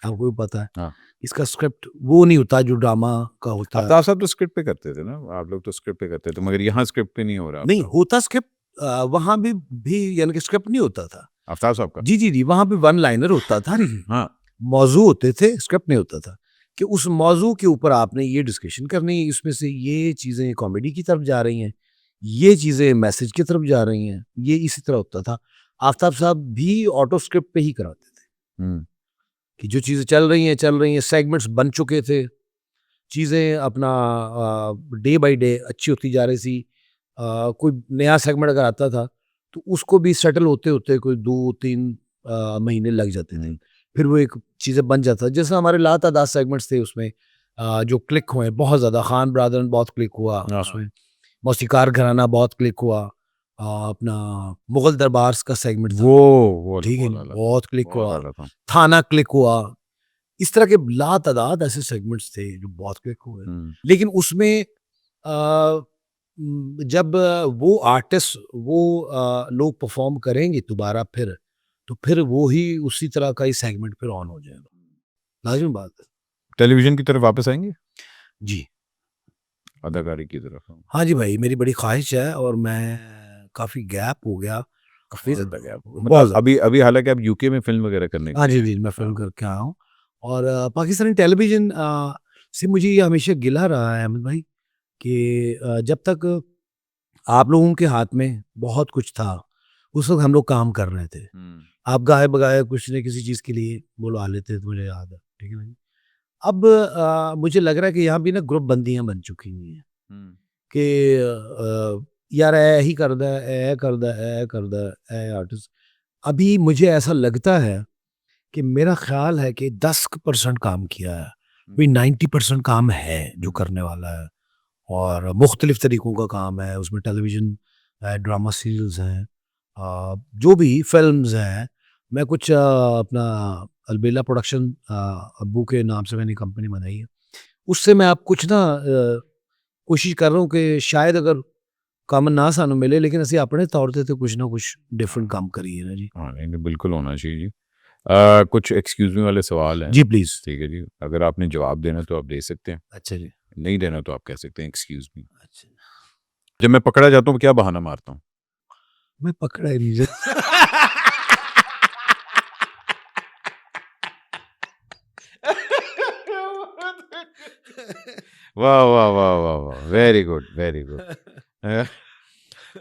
आपको भी पता है इसका स्क्रिप्ट वो नहीं होता जो ड्रामा का होता है आप सब तो स्क्रिप्ट पे करते थे ना आप लोग तो स्क्रिप्ट पे करते थे मगर यहाँ स्क्रिप्ट पे नहीं हो रहा नहीं होता स्क्रिप्ट वहां भी यानी कि स्क्रिप्ट नहीं होता था आफ्ताब साहब का जी वहां पे वन लाइनर होता था हाँ मौजू होते थे स्क्रिप्ट नहीं होता था कि उस मौजू के ऊपर आपने ये डिस्कशन करनी है इसमें से ये चीज़ें कॉमेडी की तरफ जा रही हैं ये चीज़ें मैसेज की तरफ जा रही हैं ये इसी तरह होता था आफ्ताब साहब भी ऑटो स्क्रिप्ट पे ही कराते थे कि जो चीज़ें चल रही हैं सेगमेंट्स बन चुके थे चीज़ें अपना डे बाय डे अच्छी होती जा रही थी कोई नया सेगमेंट अगर आता था तो उसको भी सेटल होते होते कोई 2-3 महीने लग जाते थे फिर वो एक चीज़ें बन जाता जैसे हमारे लातादाद सेगमेंट्स थे उसमें जो क्लिक हुए बहुत ज़्यादा खान ब्रादर बहुत क्लिक हुआ उसमें मौसीकार घराना बहुत क्लिक हुआ अपना मुगल दरबार का सेगमेंट वो ठीक है बहुत क्लिक हुआ थाना क्लिक हुआ इस तरह के लातादाद ऐसे सेगमेंट्स थे जो बहुत क्लिक हुए लेकिन उसमें जब वो आर्टिस्ट वो लोग परफॉर्म करेंगे दोबारा तो फिर वो ही उसी तरह का ही सेगमेंट फिर ऑन हो जाएगा लाजिम बात है टेलीविजन की तरफ वापस आएंगे जी अदाकारी की तरफ हाँ जी भाई मेरी बड़ी ख्वाहिश है और मैं काफ़ी गैप हो गया काफ़ी ज़्यादा गैप मतलब अभी हालांकि आप यूके में फिल्म वगैरह करने हाँ जी मैं फिल्म करके आया हूँ और पाकिस्तानी टेलीविज़न से मुझे ये हमेशा गिला रहा है अहमद भाई कि जब तक आप लोगों के हाथ में बहुत कुछ था उस वक्त हम लोग काम कर रहे थे आप गाए बगाए कुछ न किसी चीज़ के लिए बुलवा लेते थे मुझे याद है ठीक है भाई अब मुझे लग रहा है कि यहाँ भी ना ग्रुप बंदियाँ बन चुकी हुई हैं कि यार ऐ ही करदा ऐ करदा ऐ आर्टिस्ट अभी मुझे ऐसा लगता है कि मेरा ख्याल है कि 10% काम किया है भाई 90% काम है जो करने वाला है और मुख्तलिफ तरीक़ों का काम है उसमें टेलीविज़न ड्रामा सीरियल्स हैं जो भी फिल्म्स हैं मैं कुछ अपना अलबेला प्रोडक्शन अब्बू के नाम से मैंने कंपनी बनाई है उससे मैं आप कुछ ना कोशिश कर रहा हूँ कि शायद अगर काम ना सानू मिले लेकिन ਅਸੀਂ अपने तौर ਤੇ कुछ ना कुछ डिफरेंट काम करिए ना जी हाँ नहीं बिल्कुल होना चाहिए जी कुछ एक्सक्यूज मी वाले सवाल हैं जी प्लीज़ ठीक है जी अगर आपने जवाब देना तो आप दे सकते हैं अच्छा जी नहीं देना तो आप कह सकते हैं एक्सक्यूज मी अच्छा जब मैं पकड़ा जाता हूँ क्या बहाना मारता हूँ मैं पकड़ा ही नहीं वाह वाह वाह वाह वाह, वेरी गुड वेरी गुड।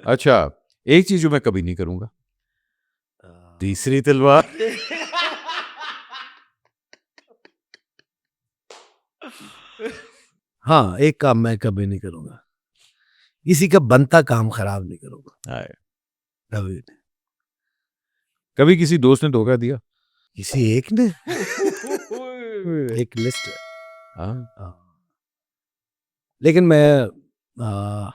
अच्छा, एक चीज जो मैं कभी नहीं करूंगा, तीसरी तलवार। हाँ, एक काम मैं कभी नहीं करूंगा, किसी का बनता काम खराब नहीं करूंगा, हाय। कभी नहीं। कभी किसी दोस्त ने धोखा दिया? किसी एक ने, एक लिस्ट है। हाँ। हाँ। लेकिन मैं आ,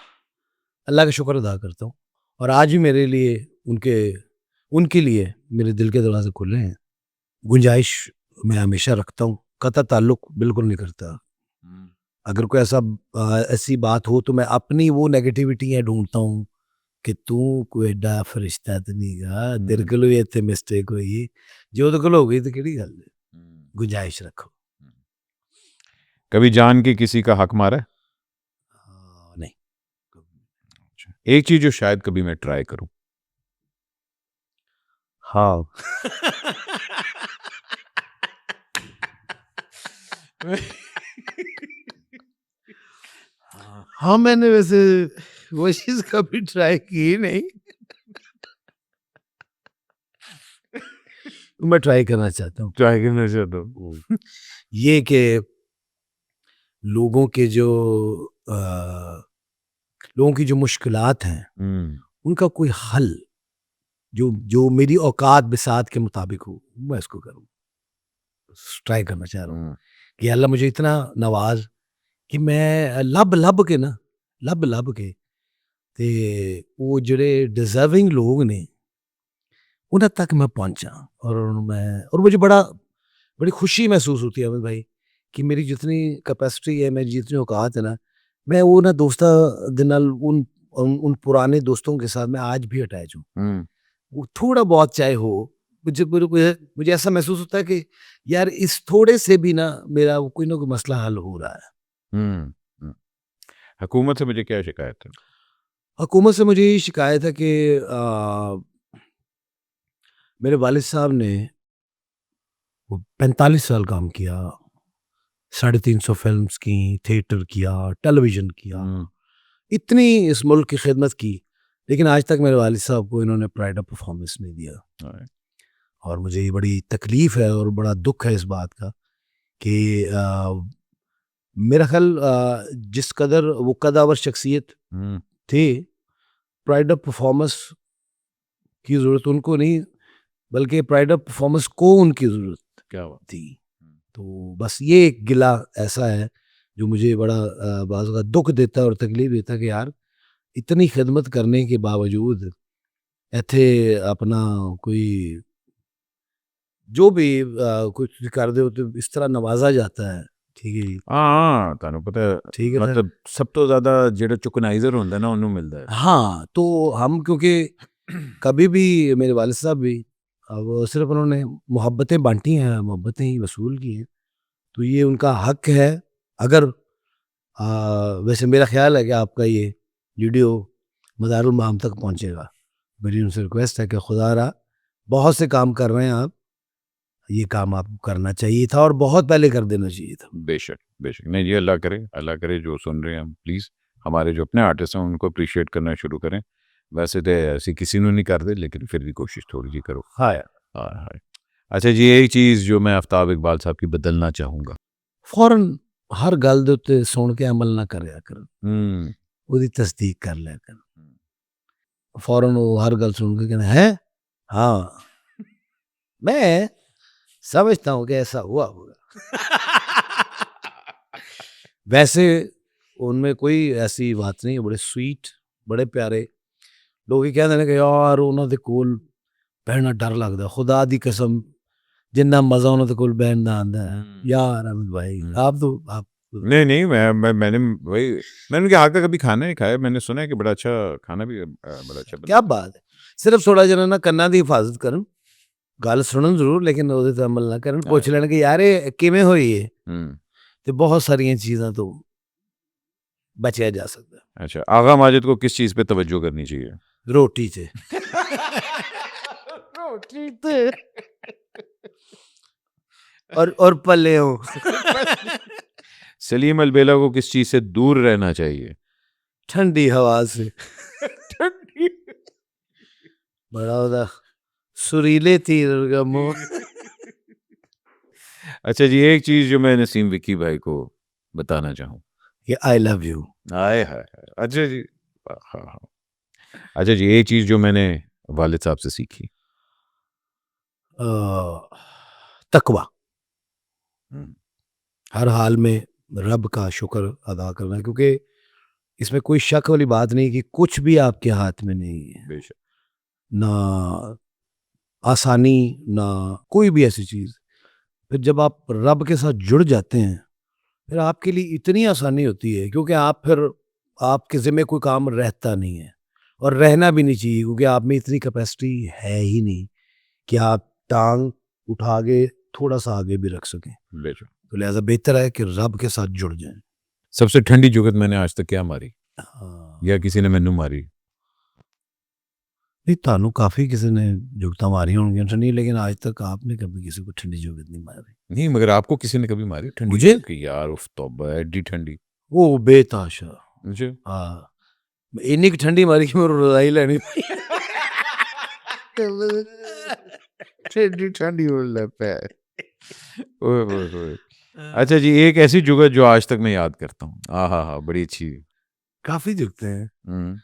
अल्लाह का शुक्र अदा करता हूँ, और आज भी मेरे लिए उनके उनके लिए मेरे दिल के दरवाजे खुले हैं। गुंजाइश मैं हमेशा रखता हूँ, कतई ताल्लुक बिल्कुल नहीं करता। अगर कोई ऐसी बात हो तो मैं अपनी वो नेगेटिविटी ढूंढता हूँ कि तू कोई एडा फरिश्ता तो नहीं गा, तेरे को भी इतने मिस्टेक हुई, जो तो हो गई तो केड़ी गल है। गुंजाइश रखो। कभी जान के किसी का हक मारा है? नहीं। एक चीज जो शायद कभी मैं ट्राई करूं। हाँ। हाँ, मैंने वैसे वो चीज कभी ट्राई की नहीं। मैं ट्राई करना चाहता हूँ। ट्राई करना चाहता हूं। ये कि लोगों के जो लोगों की जो मुश्किलात हैं, उनका कोई हल जो जो मेरी औकात बिसात के मुताबिक हो, मैं इसको करूँ। ट्राई करना चाह रहा हूँ कि अल्लाह मुझे इतना नवाज कि मैं लब लब के ते वो ਜਿਹੜੇ डिजर्विंग लोग ने उन्हें तक मैं पहुंचा, और मुझे बड़ी खुशी महसूस होती है अमित भाई कि मेरी जितनी कैपेसिटी है, मेरी जितनी औकात है ना, मैं वो ना दोस्ता दे नाल उन पुराने दोस्तों के साथ मैं आज भी अटैच हूँ। वो थोड़ा बहुत चाहे हो, मुझे ऐसा महसूस होता है कि यार इस थोड़े से भी ना मेरा कोई ना कोई मसला हल हो रहा है। हुकूमत से मुझे क्या शिकायत है? हुकूमत से मुझे ये शिकायत है कि मेरे वालिद साहब ने वो 45 साल काम किया, 350 फिल्म्स की, थिएटर किया, टेलीविज़न किया, इतनी इस मुल्क की खिदमत की, लेकिन आज तक मेरे वालिद साहब को इन्होंने प्राइड ऑफ परफॉर्मेंस नहीं दिया। और मुझे ये बड़ी तकलीफ़ है और बड़ा दुख है इस बात का कि मेरा ख्याल जिस कदर वो कदावर शख्सियत थे, प्राइड ऑफ परफॉर्मेंस की ज़रूरत उनको नहीं, बल्कि प्राइड ऑफ परफॉर्मेंस को उनकी ज़रूरत क्या हुआ? थी। तो बस ये एक गिला ऐसा है जो मुझे बड़ा बाज़ औक़ात दुख देता है और तकलीफ़ देता है कि यार इतनी खिदमत करने के बावजूद इत्थे अपना कोई जो भी कुछ कर दे तो इस तरह नवाजा जाता है। ठीक है जी। हाँ, ਤੁਹਾਨੂੰ ਪਤਾ ठीक है सर। मतलब सब तो ज्यादा ਜਿਹੜਾ ਚੁਕਨਾਈਜ਼ਰ ਹੁੰਦਾ ਨਾ ਉਹਨੂੰ ਮਿਲਦਾ है। हाँ, तो हम क्योंकि कभी भी मेरे वालिद साहब भी अब सिर्फ उन्होंने मोहब्बतें बांटी हैं, मोहब्बतें ही वसूल की हैं, तो ये उनका हक है। अगर वैसे मेरा ख्याल है कि आपका ये वीडियो मज़ारुल माम तक पहुंचेगा। मेरी उनसे रिक्वेस्ट है कि खुदारा बहुत से काम कर रहे हैं आप, ये काम आपको करना चाहिए था और बहुत पहले कर देना चाहिए था। बेशक बेशक, नहीं जी, अल्लाह करे जो सुन रहे हैं हम प्लीज़ हमारे जो अपने आर्टिस्ट हैं उनको अप्रिशिएट करना शुरू करें। वैसे तो ऐसी किसी ने नहीं करते, लेकिन फिर भी कोशिश थोड़ी जी करो। हाँ यार। हाँ हाँ। अच्छा जी, एक चीज़ जो मैं आफ्ताब इकबाल साहब की बदलना चाहूँगा। फौरन हर गल दे उत्ते सुन के अमल ना करया कर, ਉਹਦੀ तस्दीक कर लिया कर। फौरन वो हर गल सुन के कहना है, हाँ मैं समझता हूँ कि ऐसा हुआ होगा। वैसे उनमें कोई ऐसी बात नहीं है, बड़े स्वीट, बड़े प्यारे लोग। ही कहते हैं कि यार उन्होंने दे कोल बहना डर लगता, खुदा दी कसम जिन्ना मजा उन्होंने कोल बहन का आंदा है। यार अमित भाई आप नहीं नहीं, मैंने वही, मैंने उनके हाथ का कभी खाना नहीं खाया। मैंने सुना है कि बड़ा अच्छा खाना भी बड़ा अच्छा क्या बात है। सिर्फ थोड़ा जना ना कन्ना दी हिफाजत करन, गल सुनन जरूर लेकिन ਉਹਦੇ ਤੇ अमल ना करन, पूछ लेन कि यार ये किवें होई है, तो बहुत सारियां चीज़ां तो बचा जा सकता है। अच्छा, आगा माजिद को किस चीज़ पे तवज्जो करनी चाहिए? रोटी से। रोटी से और पल्ले हो। सलीम अलबेला को किस चीज से दूर रहना चाहिए? ठंडी हवा से। ठंडी। बड़ा होता सुरीले तीर का मुंह। अच्छा जी, एक चीज जो मैं नसीम विक्की भाई को बताना चाहूँ। ये आई लव यू। आए हाय हाय। अच्छा जी। हाँ हाँ। अच्छा जी, एक चीज जो मैंने वालिद साहब से सीखी। तकवा। हम्म, हर हाल में रब का शुक्र अदा करना, क्योंकि इसमें कोई शक वाली बात नहीं कि कुछ भी आपके हाथ में नहीं है। बेशक। ना आसानी, ना कोई भी ऐसी चीज़। फिर जब आप रब के साथ जुड़ जाते हैं, फिर आपके लिए इतनी आसानी होती है, क्योंकि आप फिर आपके ज़िम्मे कोई काम रहता नहीं है, और रहना भी नहीं चाहिए, क्योंकि आप में इतनी कैपेसिटी है ही नहीं कि आप टांग उठा के थोड़ा सा आगे भी रख सकें। बेशक। तो लिहाजा बेहतर है कि रब के साथ जुड़ जाएं। सबसे ठंडी जुगत मैंने आज तक क्या मारी, हाँ। या किसी ने मैनू मारी? नहीं, तानू काफ़ी किसी ने जुगता मारी होंगी ठंडी, लेकिन आज तक आपने कभी किसी को ठंडी जुगत नहीं मारी। नहीं, मगर आपको किसी ने कभी मारी ठंडी? मुझे? कि यार उफ तौबा, एडी ठंडी। वो बेताशा। मुझे हाँ, इन्नी की ठंडी मारी कि मेरे रजाई लेनी पई। ठंडी ठंडी हो लगता है। ओए होए होए। अच्छा जी, एक ऐसी जुगत जो आज तक मैं याद करता हूँ। हाँ, बड़ी अच्छी। काफ़ी जुगते हैं। हम्म,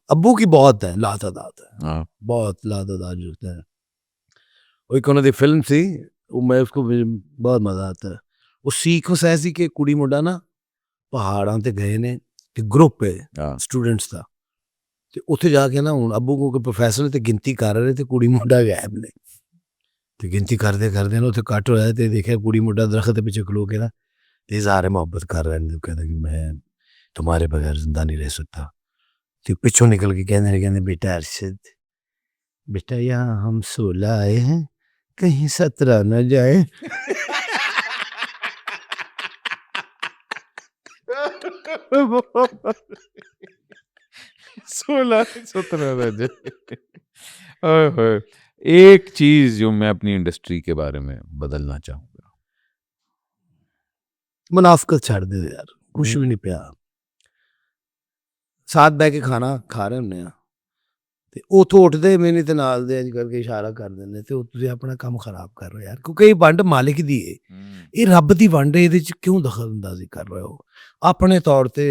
अब्बू की बहुत है, लातादात है, हाँ बहुत लातादात जुगते हैं। वो एक उन्होंने फिल्म थी, वो मैं उसको बहुत मज़ा आता है। वो सीक्वेंस ऐसी कि कुड़ी मुंडा ना पहाड़ां ते गए ने, ते ग्रुप है हाँ स्टूडेंट्स का, ਤੇ ਉੱਥੇ ਜਾ ਕੇ ਨਾ ਹੁਣ ਅੱਬੂ ਕੋਲ ਪ੍ਰੋਫੈਸਰ ਤੇ ਗਿਣਤੀ ਕਰ ਰਹੇ ਤੇ ਕੁੜੀ ਮੁੰਡਾ ਗਾਇਬ ਨੇ, ਤੇ ਗਿਣਤੀ ਕਰਦੇ ਕਰਦੇ ਨਾ ਉੱਥੇ ਕੱਟ ਹੋਇਆ ਤੇ ਦੇਖਿਆ ਕੁੜੀ ਮੁੰਡਾ ਦਰਖਤ ਦੇ ਪਿੱਛੇ ਖਲੋ ਕੇ ਨਾ ਤੇ ਇਜ਼ਹਾਰ ਮੁਹੱਬਤ ਕਰ ਰਹੇ ਨੇ, ਕਹਿੰਦਾ ਕਿ ਮੈਂ तुम्हारे बगैर जिंदा नहीं रह सकता। तो पिछों निकल के कहने बेटा अरशद, बेटा यहाँ हम 16 आए हैं, कहीं 17 न जाए। 16-17 रन। ओए होए। एक चीज जो मैं अपनी इंडस्ट्री के बारे में बदलना चाहूंगा। मुनाफकत छड़ दे यार, कुछ भी नहीं पिया। साथ बह के खाना खा रहे ਹੁੰਦੇ ਆ ਤੇ ਉਥੋਂ ਉੱਠਦੇ ਮੈਨੇ ਤੇ ਨਾਲ ਦੇ ਇੰਜ ਕਰਕੇ ਇਸ਼ਾਰਾ ਕਰ ਦਿੰਦੇ ਤੇ ਉਹ ਤੁਸੀਂ ਆਪਣਾ ਕੰਮ ਖਰਾਬ ਕਰ ਰਹੇ ਹੋ ਯਾਰ, ਕਿਉਂਕਿ ਇਹ ਵੰਡ ਮਾਲਿਕ ਦੀ ਏ, ਇਹ ਰੱਬ ਦੀ ਵੰਡ ਹੈ, ਇਹਦੇ ਚ ਕਿਉਂ ਦਖਲਅੰਦਾਜ਼ੀ ਕਰ ਰਹੇ ਹੋ? ਆਪਣੇ ਤੌਰ ਤੇ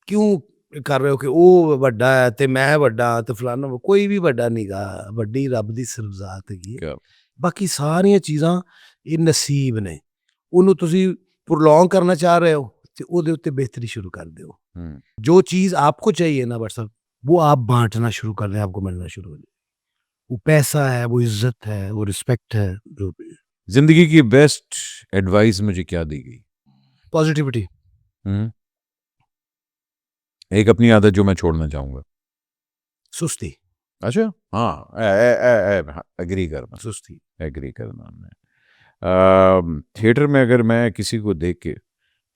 ਕਿਉਂ ਕਰ ਰਹੇ ਹੋ ਕਿ ਉਹ ਵੱਡਾ ਹੈ ਤੇ ਮੈਂ ਵੱਡਾ ਤੇ ਫਲਾਣਾ? ਕੋਈ ਵੀ ਵੱਡਾ ਨਹੀਂਗਾ, ਵੱਡੀ ਰੱਬ ਦੀ ਸਿਰਫ ਜ਼ਾਤ ਹੈਗੀ ਹੈ। ਬਾਕੀ ਸਾਰੀਆਂ ਚੀਜ਼ਾਂ ਇਹ ਨਸੀਬ ਨੇ, ਉਹਨੂੰ ਤੁਸੀਂ ਪ੍ਰੋਲੋਂਗ ਕਰਨਾ ਚਾਹ ਰਹੇ ਹੋ ਤੇ ਉਹਦੇ ਉੱਤੇ ਬਿਹਤਰੀ शुरू कर दो। जो चीज़ आपको चाहिए ना बट साहब, वो आप बांटना शुरू कर दें, आपको मिलना शुरू हो जाए। वो पैसा है, वो इज्जत है, वो रिस्पेक्ट है, जो भी। जिंदगी की बेस्ट एडवाइस मुझे क्या दी गई? पॉजिटिविटी। एक अपनी आदत जो मैं छोड़ना चाहूंगा। सुस्ती। अच्छा, हाँ, एग्री करना। सुस्ती। एग्री करना मैं। थिएटर में अगर मैं किसी को देख के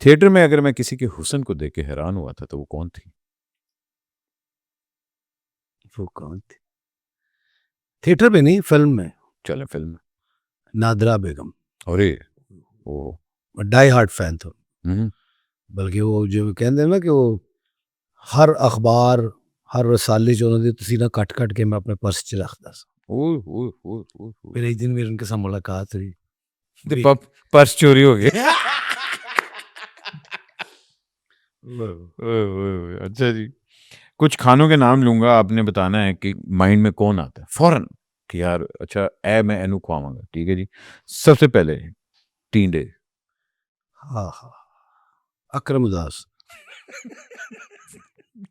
थिएटर में अगर मैं किसी के हुस्न को देख के हैरान हुआ था तो वो कौन थी? वो कौन थी? थिएटर में नहीं, फिल्म में। चले फिल्म में। नादरा बेगम। अरे वो डाई हार्ट फैन था। हम्म, बल्कि वो जो कहते हैं ना कि वो हर अखबार, हर रसाले जो उन्होंने तसीना कट कट के मैं अपने पर्स च रखता था। ओए ओए ओए ओए ओए। फिर एक दिन मेरी उनके साथ मुलाकात हुई। तो पर्स चोरी हो गया। ओए, अच्छा जी, कुछ खानों के नाम लूंगा, आपने बताना है कि माइंड में कौन आता है फौरन कि यार अच्छा ए मैं एनू खुआवांगा। ठीक है जी। सबसे पहले टींडे। हाँ हाँ, अकरम उदास।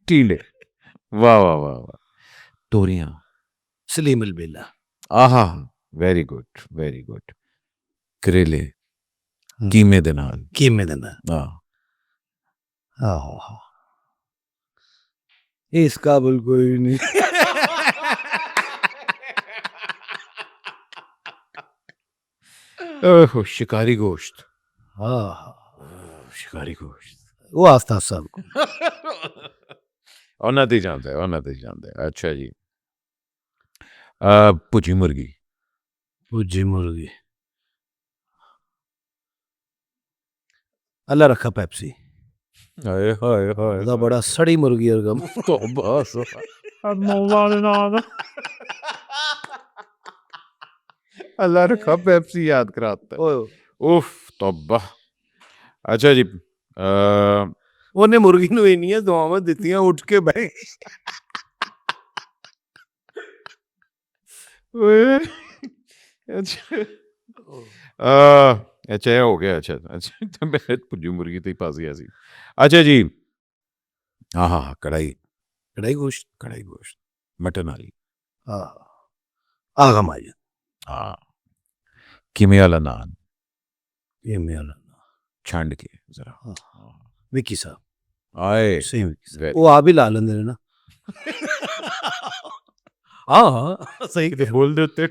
टींडे, वाह वाह वाह वाह। तोरियां। सलीम अलबेला। आहा, वेरी गुड वेरी गुड। करेले कीमे दे नाल। कीमे देना। हाँ। हाँ, इस काबिल कोई नहीं। ओहो, शिकारी गोश्त। हाँ, शिकारी गोश्त। वो आस्था साहब को। औना जानते हैं, औना जानते हैं। अच्छा जी, भुजी मुर्गी। भुजी मुर्गी। अल्लाह रखा पेप्सी, हाय हाय हाय ਉਹਦਾ बड़ा सड़ी मुर्गी और गम तौबा सुभान अल्लाह रखा पेप्सी याद कराता है। ओए उफ तौबा। अच्छा जी ਉਹਨੇ ਮੁਰਗੀ ਨੂੰ ਇੰਨੀਆਂ ਦੁਆਵਾਂ ਦਿੱਤੀਆਂ ਉੱਠ ਕੇ ਬਹਿ ਗਈ। ओए, अच्छा अच्छा ये हो गया अच्छा अच्छा तो मैं भुजी मुर्गी तो ही पास गया सी। अच्छा जी हाँ हाँ हाँ, कढ़ाई कढ़ाई गोश्त मटन वाली हाँ आगा माजन हाँ कीमे वाला नान ये मेरा छांड के जरा हाँ विकी साहब आए सेम विकी साहब Very- वो आप ही ला लेंदे ने ना हाँ हाँ सही किते बोल देते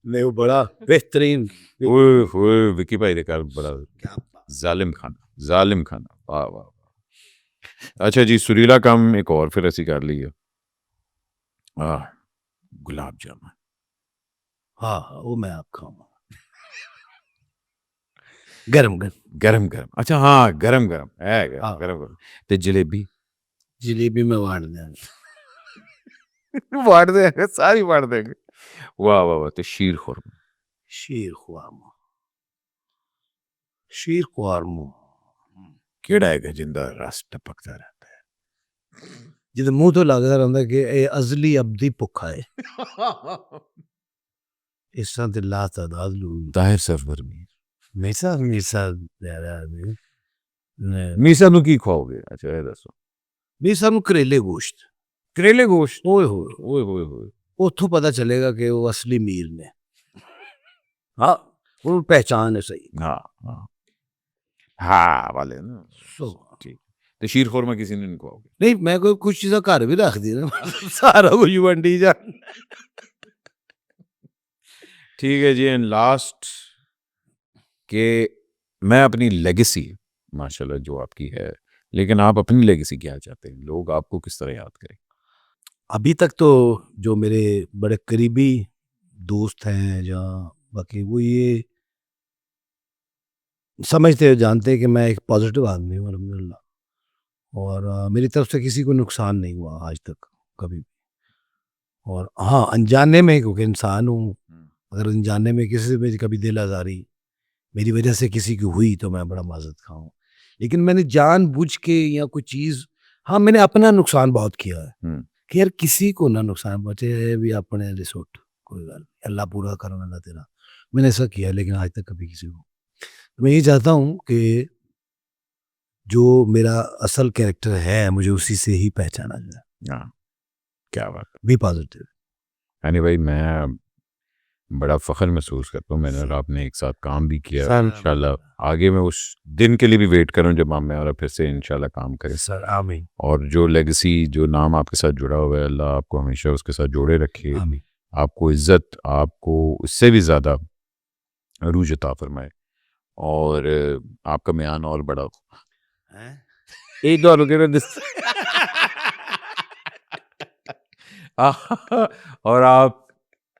नहीं वो बड़ा बेहतरीन ओए ओए विकी भाई दे घर बड़ा क्या जालिम खाना वाह वाह वाह। अच्छा जी सुरीला काम एक और फिर ऐसी कर ली है गुलाब जामुन हाँ हाँ वो मैं आप खाऊंगा गरम गरम गरम गरम अच्छा हाँ गरम गरम है हाँ। गरम गरम ते जलेबी जलेबी में वाड़ देंगे वाड़ देंगे सारी वाड़ देंगे वाह वाह वाह ते शीर खुरमा शीर ख्वारमो केड़ा है जिंदा रस टपकता रहता है जिद मुंह तो लगता रहता कि ये अजली अबदी भुखा है इस तरह ते ला तादाद लोग ताहिर सरवर मीसा ज़्यादा आदमी ने मीसा नु की खाओगे अच्छा ये दसो मीसा नु करेले गोश्त करेले गोश्त ओए ओए होए उतो पता चलेगा कि वो असली मीर ने हाँ वो पहचान है सही हाँ हाँ हाँ वाले ना सो ठीक ते शीर खुरमा किसी ने नहीं खाओगे नहीं मैं कोई कुछ चीज़ें घर भी रख दी ना सारा कुछ वंडी जा ठीक है जी एंड लास्ट के मैं अपनी लेगेसी माशाल्लाह जो आपकी है लेकिन आप अपनी लेगेसी क्या चाहते हैं लोग आपको किस तरह याद करें अभी तक तो जो मेरे बड़े करीबी दोस्त हैं या बाकी वो ये समझते हो जानते हैं कि मैं एक पॉजिटिव आदमी हूँ अल्हम्दुलिल्लाह और मेरी तरफ से किसी को नुकसान नहीं हुआ आज तक कभी भी और हाँ अनजाने में क्योंकि इंसान हूँ अगर अनजाने में किसी से मेरी कभी दिल आज़ारी मेरी वजह से किसी की हुई तो मैं बड़ा माजरत खाऊँ लेकिन मैंने जानबूझ के या कोई चीज़ हाँ मैंने अपना नुकसान बहुत किया है कि यार किसी को ना नुकसान पहुंचे भी अपने रिसोर्ट कोई गल अल्लाह पूरा करना ना तेरा मैंने ऐसा किया लेकिन आज तक कभी किसी को तो मैं ये चाहता हूँ कि जो मेरा असल कैरेक्टर है मुझे उसी से ही पहचाना जाए हाँ क्या बात बी पॉजिटिव यानी भाई मैं बड़ा फख्र महसूस करता हूँ मैंने और आपने एक साथ काम भी किया सर, इंशाल्लाह आगे मैं उस दिन के लिए भी वेट करूँ जब हम और फिर से इंशाल्लाह काम करें सर आमीन और जो लेगेसी जो नाम आपके साथ जुड़ा हुआ है अल्लाह आपको हमेशा उसके साथ जोड़े रखे आमीन आपको इज्जत आपको उससे भी ज़्यादा रूज अता फरमाए और आपका म्यान और बड़ा हो एक दो और आप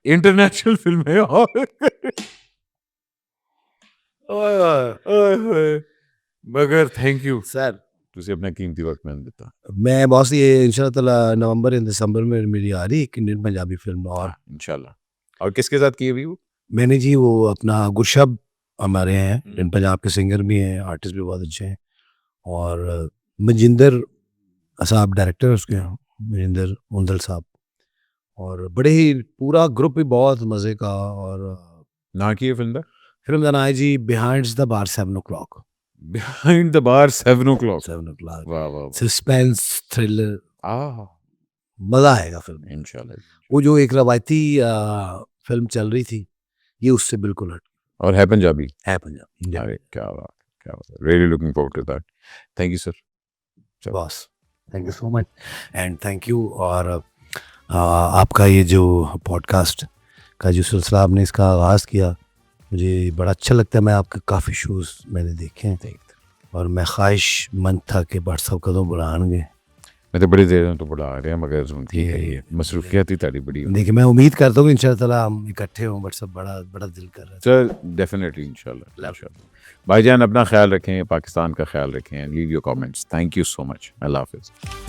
इंटरनेशनल फिल्में मगर थैंक यू सर तुझे अपना कीमती वक्त मैंने देता मैं बहुत सी इंशाल्लाह ताला नवंबर या दिसंबर में मेरी आ रही एक इंडियन पंजाबी फिल्म और इंशाल्लाह और किसके साथ की अभी वो मैंने जी वो अपना गुरशब हमारे हैं इंडियन पंजाब के सिंगर भी हैं आर्टिस्ट भी बहुत अच्छे हैं और मजिंदर साहब डायरेक्टर उसके मजिंदर मुंदल साहब और बड़े ही पूरा ग्रुप भी बहुत मज़े का और ना की फिल्म फिल्म का नाम है जी behind the bar 7 o'clock behind the bar 7 o'clock 7 o'clock वाह वाह सस्पेंस थ्रिलर वाह मज़ा आएगा फिल्म इंशाल्लाह वो जो एक रवायती फिल्म चल रही थी ये उससे बिल्कुल हट और है पंजाबी है पंजाब अरे क्या बात really looking forward to that thank you sir boss thank you so much and thank you और आपका ये जो पॉडकास्ट का जो सिलसिला आपने इसका आगाज़ किया मुझे बड़ा अच्छा लगता है मैं आपके काफ़ी शोज़ मैंने देखे हैं और मैं ख्वाहिशमंद था कि व्हाट्सअप कदों बुलाएंगे मैं तो बड़ी देर तो बुला रहे हैं मगर उनकी है ये मसरूफियत ही तारी बड़ी हो देखिए मैं उम्मीद करता हूँ इंशाल्लाह ताला हम इकट्ठे हों, बट सब बड़ा बड़ा दिल कर रहा है। सर डेफिनेटली इंशाल्लाह भाईजान अपना ख्याल रखें पाकिस्तान का ख्याल रखें leave your comments thank you so much अल्लाह हाफिज़